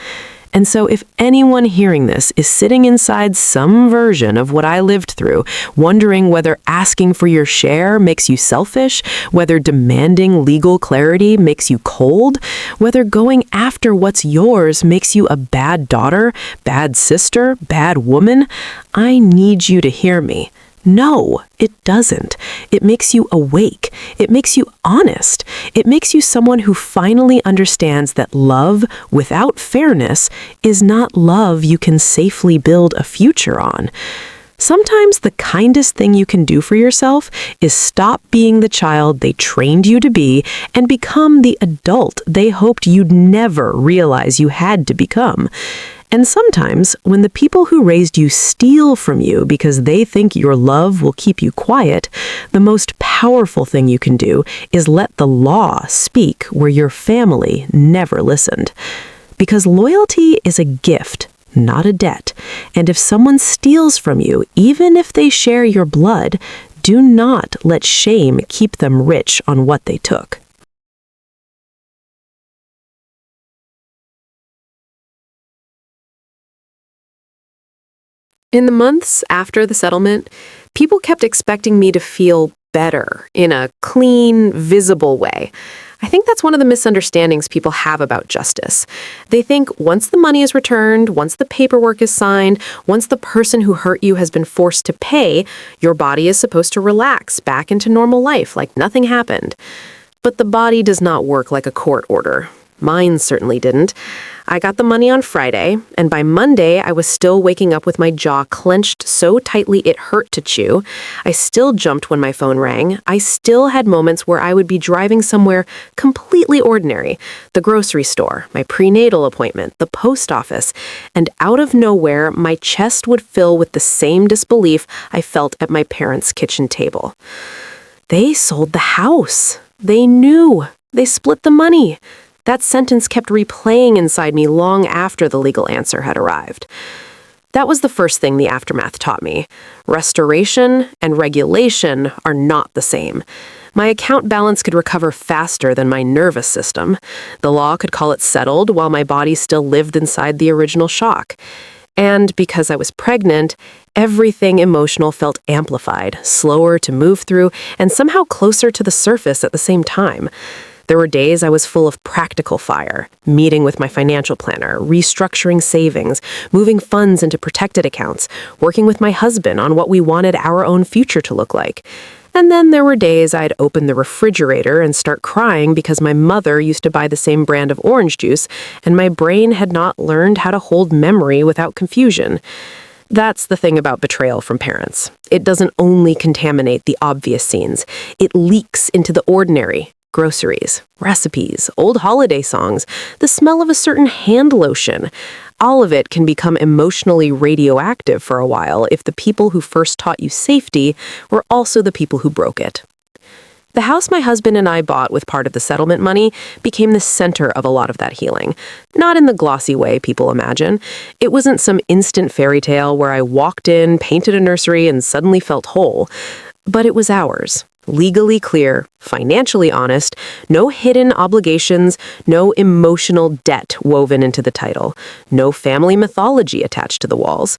And so if anyone hearing this is sitting inside some version of what I lived through, wondering whether asking for your share makes you selfish, whether demanding legal clarity makes you cold, whether going after what's yours makes you a bad daughter, bad sister, bad woman, I need you to hear me. No, it doesn't. It makes you awake. It makes you honest. It makes you someone who finally understands that love without fairness is not love you can safely build a future on. Sometimes the kindest thing you can do for yourself is stop being the child they trained you to be and become the adult they hoped you'd never realize you had to become. And sometimes, when the people who raised you steal from you because they think your love will keep you quiet, the most powerful thing you can do is let the law speak where your family never listened. Because loyalty is a gift, not a debt. And if someone steals from you, even if they share your blood, do not let shame keep them rich on what they took. In the months after the settlement, people kept expecting me to feel better in a clean, visible way. I think that's one of the misunderstandings people have about justice. They think once the money is returned, once the paperwork is signed, once the person who hurt you has been forced to pay, your body is supposed to relax back into normal life like nothing happened. But the body does not work like a court order. Mine certainly didn't. I got the money on Friday, and by Monday, I was still waking up with my jaw clenched so tightly it hurt to chew. I still jumped when my phone rang. I still had moments where I would be driving somewhere completely ordinary, the grocery store, my prenatal appointment, the post office, and out of nowhere, my chest would fill with the same disbelief I felt at my parents' kitchen table. They sold the house. They knew. They split the money. That sentence kept replaying inside me long after the legal answer had arrived. That was the first thing the aftermath taught me. Restoration and regulation are not the same. My account balance could recover faster than my nervous system. The law could call it settled while my body still lived inside the original shock. And because I was pregnant, everything emotional felt amplified, slower to move through, and somehow closer to the surface at the same time. There were days I was full of practical fire, meeting with my financial planner, restructuring savings, moving funds into protected accounts, working with my husband on what we wanted our own future to look like. And then there were days I'd open the refrigerator and start crying because my mother used to buy the same brand of orange juice, and my brain had not learned how to hold memory without confusion. That's the thing about betrayal from parents. It doesn't only contaminate the obvious scenes. It leaks into the ordinary. Groceries, recipes, old holiday songs, the smell of a certain hand lotion. All of it can become emotionally radioactive for a while if the people who first taught you safety were also the people who broke it. The house my husband and I bought with part of the settlement money became the center of a lot of that healing. Not in the glossy way people imagine. It wasn't some instant fairy tale where I walked in, painted a nursery, and suddenly felt whole. But it was ours. Legally clear, financially honest, no hidden obligations, no emotional debt woven into the title, no family mythology attached to the walls.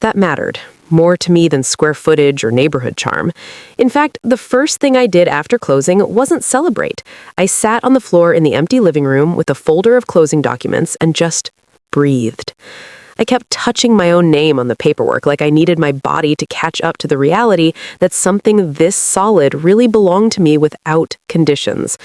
That mattered, more to me than square footage or neighborhood charm. In fact, the first thing I did after closing wasn't celebrate. I sat on the floor in the empty living room with a folder of closing documents and just breathed. I kept touching my own name on the paperwork like I needed my body to catch up to the reality that something this solid really belonged to me without conditions.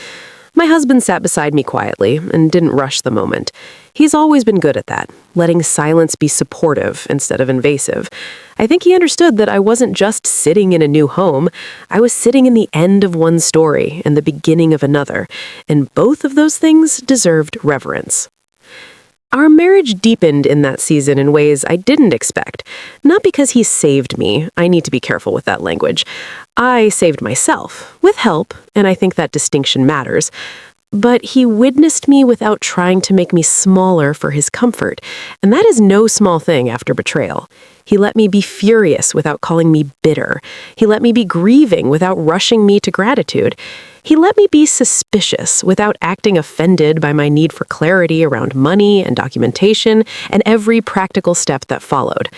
My husband sat beside me quietly and didn't rush the moment. He's always been good at that, letting silence be supportive instead of invasive. I think he understood that I wasn't just sitting in a new home. I was sitting in the end of one story and the beginning of another, and both of those things deserved reverence. Our marriage deepened in that season in ways I didn't expect. Not because he saved me. I need to be careful with that language. I saved myself, with help, and I think that distinction matters. But he witnessed me without trying to make me smaller for his comfort, and that is no small thing after betrayal. He let me be furious without calling me bitter. He let me be grieving without rushing me to gratitude. He let me be suspicious without acting offended by my need for clarity around money and documentation and every practical step that followed.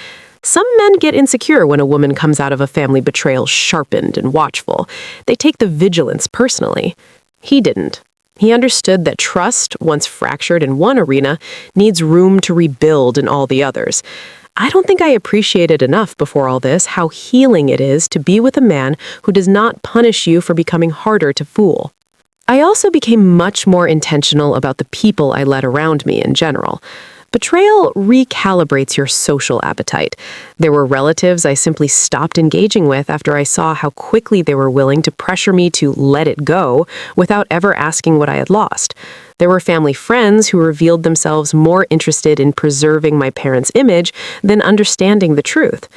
Some men get insecure when a woman comes out of a family betrayal sharpened and watchful. They take the vigilance personally. He didn't. He understood that trust, once fractured in one arena, needs room to rebuild in all the others. I don't think I appreciated enough before all this how healing it is to be with a man who does not punish you for becoming harder to fool. I also became much more intentional about the people I let around me in general. Betrayal recalibrates your social appetite. There were relatives I simply stopped engaging with after I saw how quickly they were willing to pressure me to let it go without ever asking what I had lost. There were family friends who revealed themselves more interested in preserving my parents' image than understanding the truth.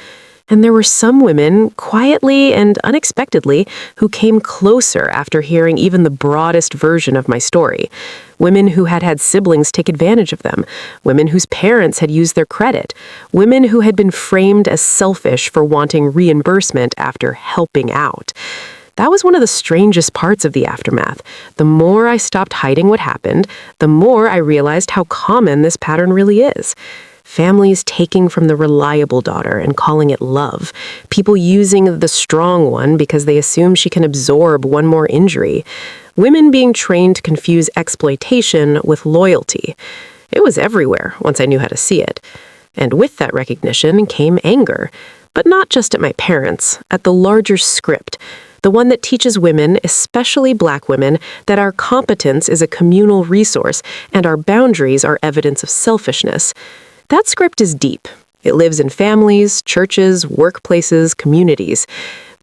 And there were some women, quietly and unexpectedly, who came closer after hearing even the broadest version of my story. Women who had had siblings take advantage of them. Women whose parents had used their credit. Women who had been framed as selfish for wanting reimbursement after helping out. That was one of the strangest parts of the aftermath. The more I stopped hiding what happened, the more I realized how common this pattern really is. Families taking from the reliable daughter and calling it love. People using the strong one because they assume she can absorb one more injury. Women being trained to confuse exploitation with loyalty. It was everywhere once I knew how to see it. And with that recognition came anger. But not just at my parents, at the larger script. The one that teaches women, especially Black women, that our competence is a communal resource and our boundaries are evidence of selfishness. That script is deep. It lives in families, churches, workplaces, communities.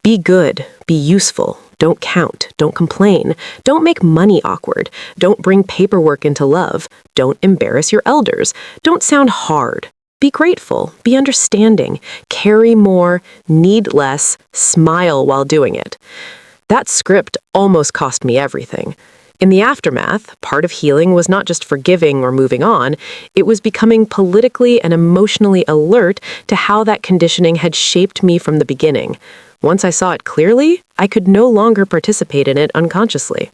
Be good, be useful, don't count, don't complain, don't make money awkward, don't bring paperwork into love, don't embarrass your elders, don't sound hard. Be grateful, be understanding, carry more, need less, smile while doing it. That script almost cost me everything. In the aftermath, part of healing was not just forgiving or moving on, it was becoming politically and emotionally alert to how that conditioning had shaped me from the beginning. Once I saw it clearly, I could no longer participate in it unconsciously.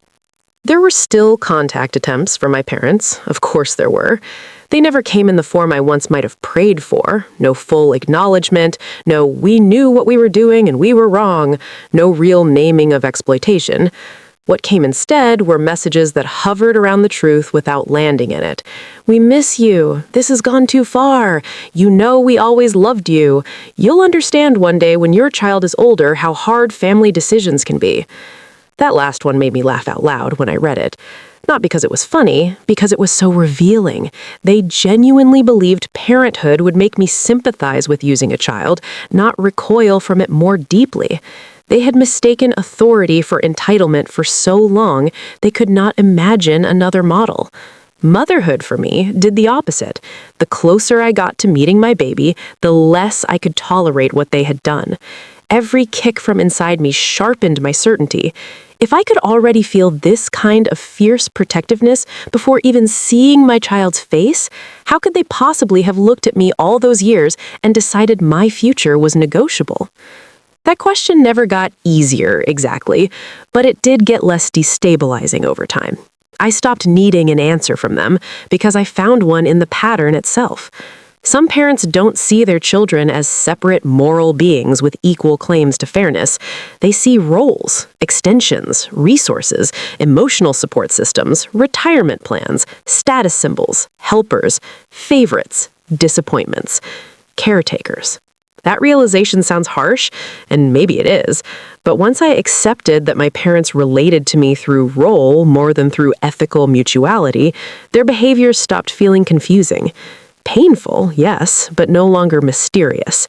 There were still contact attempts from my parents, of course there were. They never came in the form I once might have prayed for. No full acknowledgement, no "we knew what we were doing and we were wrong," no real naming of exploitation. What came instead were messages that hovered around the truth without landing in it. "We miss you. This has gone too far. You know we always loved you. You'll understand one day when your child is older how hard family decisions can be." That last one made me laugh out loud when I read it. Not because it was funny, because it was so revealing. They genuinely believed parenthood would make me sympathize with using a child, not recoil from it more deeply. They had mistaken authority for entitlement for so long, they could not imagine another model. Motherhood, for me, did the opposite. The closer I got to meeting my baby, the less I could tolerate what they had done. Every kick from inside me sharpened my certainty. If I could already feel this kind of fierce protectiveness before even seeing my child's face, how could they possibly have looked at me all those years and decided my future was negotiable? That question never got easier, exactly, but it did get less destabilizing over time. I stopped needing an answer from them because I found one in the pattern itself. Some parents don't see their children as separate moral beings with equal claims to fairness. They see roles, extensions, resources, emotional support systems, retirement plans, status symbols, helpers, favorites, disappointments, caretakers. That realization sounds harsh, and maybe it is, but once I accepted that my parents related to me through role more than through ethical mutuality, their behaviors stopped feeling confusing. Painful, yes, but no longer mysterious.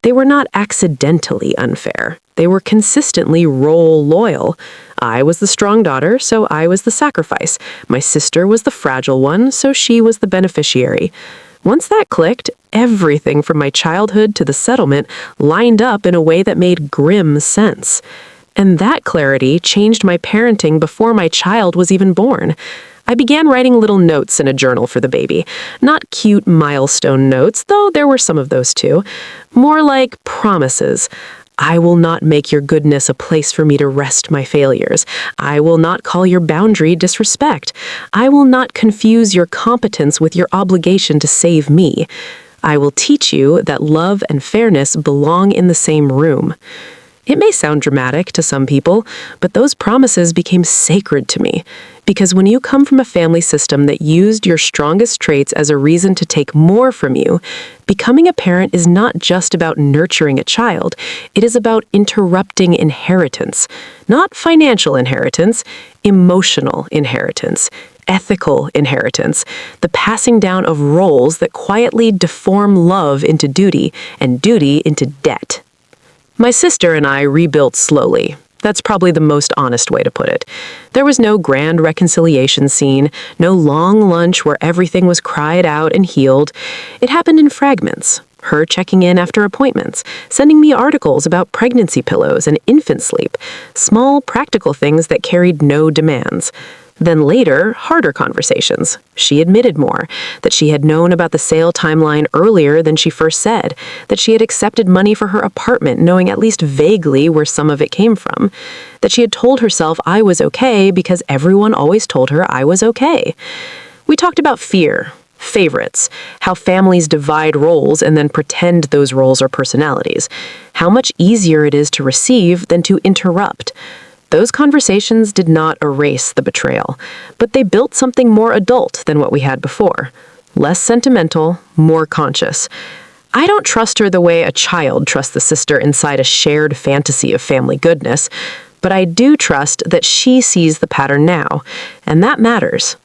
They were not accidentally unfair. They were consistently role loyal. I was the strong daughter, so I was the sacrifice. My sister was the fragile one, so she was the beneficiary. Once that clicked, everything from my childhood to the settlement lined up in a way that made grim sense. And that clarity changed my parenting before my child was even born. I began writing little notes in a journal for the baby. Not cute milestone notes, though there were some of those too. More like promises. I will not make your goodness a place for me to rest my failures. I will not call your boundary disrespect. I will not confuse your competence with your obligation to save me. I will teach you that love and fairness belong in the same room. It may sound dramatic to some people, but those promises became sacred to me. Because when you come from a family system that used your strongest traits as a reason to take more from you, becoming a parent is not just about nurturing a child, it is about interrupting inheritance. Not financial inheritance, emotional inheritance, ethical inheritance, the passing down of roles that quietly deform love into duty and duty into debt. My sister and I rebuilt slowly. That's probably the most honest way to put it. There was no grand reconciliation scene, no long lunch where everything was cried out and healed. It happened in fragments. Her checking in after appointments, sending me articles about pregnancy pillows and infant sleep, small practical things that carried no demands. Then later, harder conversations. She admitted more, that she had known about the sale timeline earlier than she first said, that she had accepted money for her apartment knowing at least vaguely where some of it came from, that she had told herself I was okay because everyone always told her I was okay. We talked about fear, favorites, how families divide roles and then pretend those roles are personalities, how much easier it is to receive than to interrupt. Those conversations did not erase the betrayal, but they built something more adult than what we had before. Less sentimental, more conscious. I don't trust her the way a child trusts the sister inside a shared fantasy of family goodness, but I do trust that she sees the pattern now, and that matters.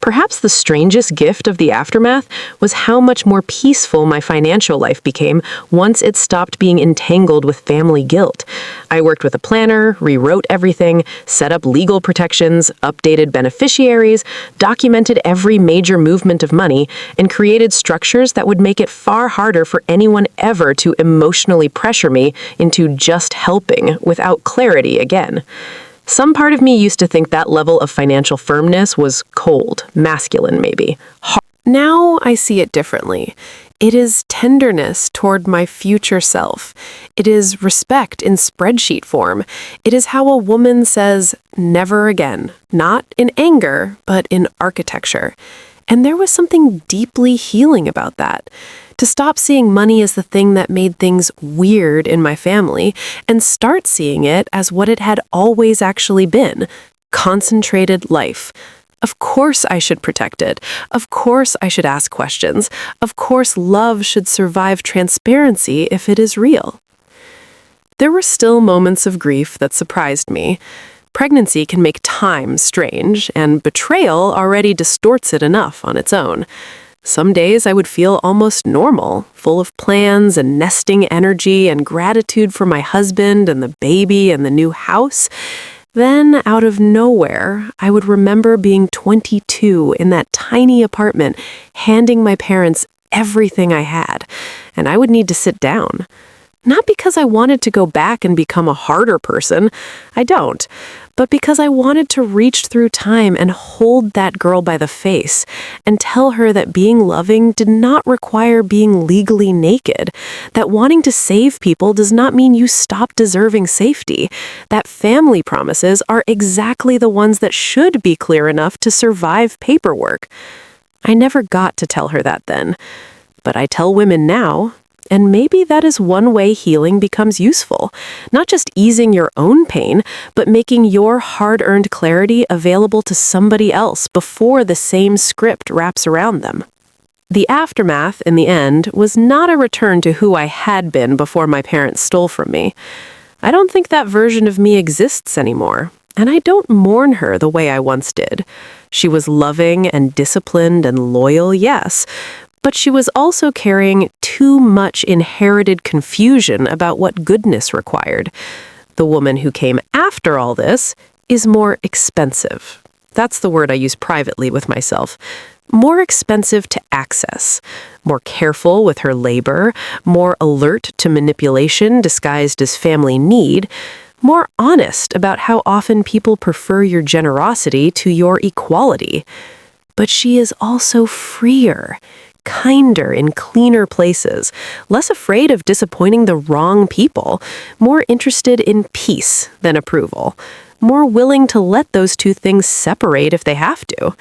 Perhaps the strangest gift of the aftermath was how much more peaceful my financial life became once it stopped being entangled with family guilt. I worked with a planner, rewrote everything, set up legal protections, updated beneficiaries, documented every major movement of money, and created structures that would make it far harder for anyone ever to emotionally pressure me into just helping without clarity again. Some part of me used to think that level of financial firmness was cold, masculine maybe. Now I see it differently. It is tenderness toward my future self. It is respect in spreadsheet form. It is how a woman says, never again, not in anger, but in architecture. And there was something deeply healing about that. To stop seeing money as the thing that made things weird in my family and start seeing it as what it had always actually been, concentrated life. Of course I should protect it. Of course I should ask questions. Of course love should survive transparency if it is real. There were still moments of grief that surprised me. Pregnancy can make time strange, and betrayal already distorts it enough on its own. Some days I would feel almost normal, full of plans and nesting energy and gratitude for my husband and the baby and the new house. Then, out of nowhere, I would remember being 22 in that tiny apartment, handing my parents everything I had, and I would need to sit down. Not because I wanted to go back and become a harder person, I don't, but because I wanted to reach through time and hold that girl by the face and tell her that being loving did not require being legally naked, that wanting to save people does not mean you stop deserving safety, that family promises are exactly the ones that should be clear enough to survive paperwork. I never got to tell her that then, but I tell women now. And maybe that is one way healing becomes useful, not just easing your own pain, but making your hard-earned clarity available to somebody else before the same script wraps around them. The aftermath, in the end, was not a return to who I had been before my parents stole from me. I don't think that version of me exists anymore, and I don't mourn her the way I once did. She was loving and disciplined and loyal, yes, but she was also carrying too much inherited confusion about what goodness required. The woman who came after all this is more expensive. That's the word I use privately with myself. More expensive to access, more careful with her labor, more alert to manipulation disguised as family need, more honest about how often people prefer your generosity to your equality. But she is also freer, kinder in cleaner places, less afraid of disappointing the wrong people, more interested in peace than approval, more willing to let those two things separate if they have to.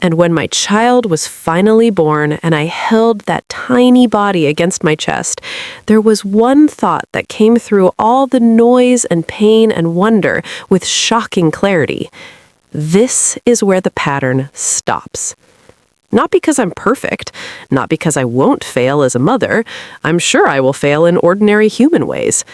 And when my child was finally born and I held that tiny body against my chest, there was one thought that came through all the noise and pain and wonder with shocking clarity. This is where the pattern stops. Not because I'm perfect, not because I won't fail as a mother. I'm sure I will fail in ordinary human ways.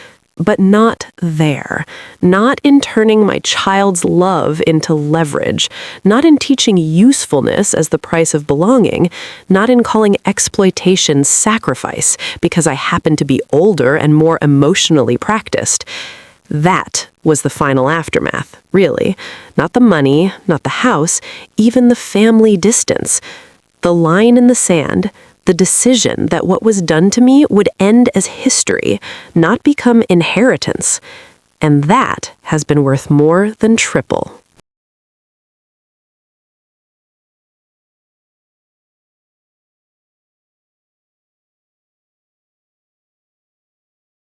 But not there. Not in turning my child's love into leverage. Not in teaching usefulness as the price of belonging. Not in calling exploitation sacrifice because I happen to be older and more emotionally practiced. That was the final aftermath, really. Not the money, not the house, even the family distance. The line in the sand, the decision that what was done to me would end as history, not become inheritance. And that has been worth more than triple.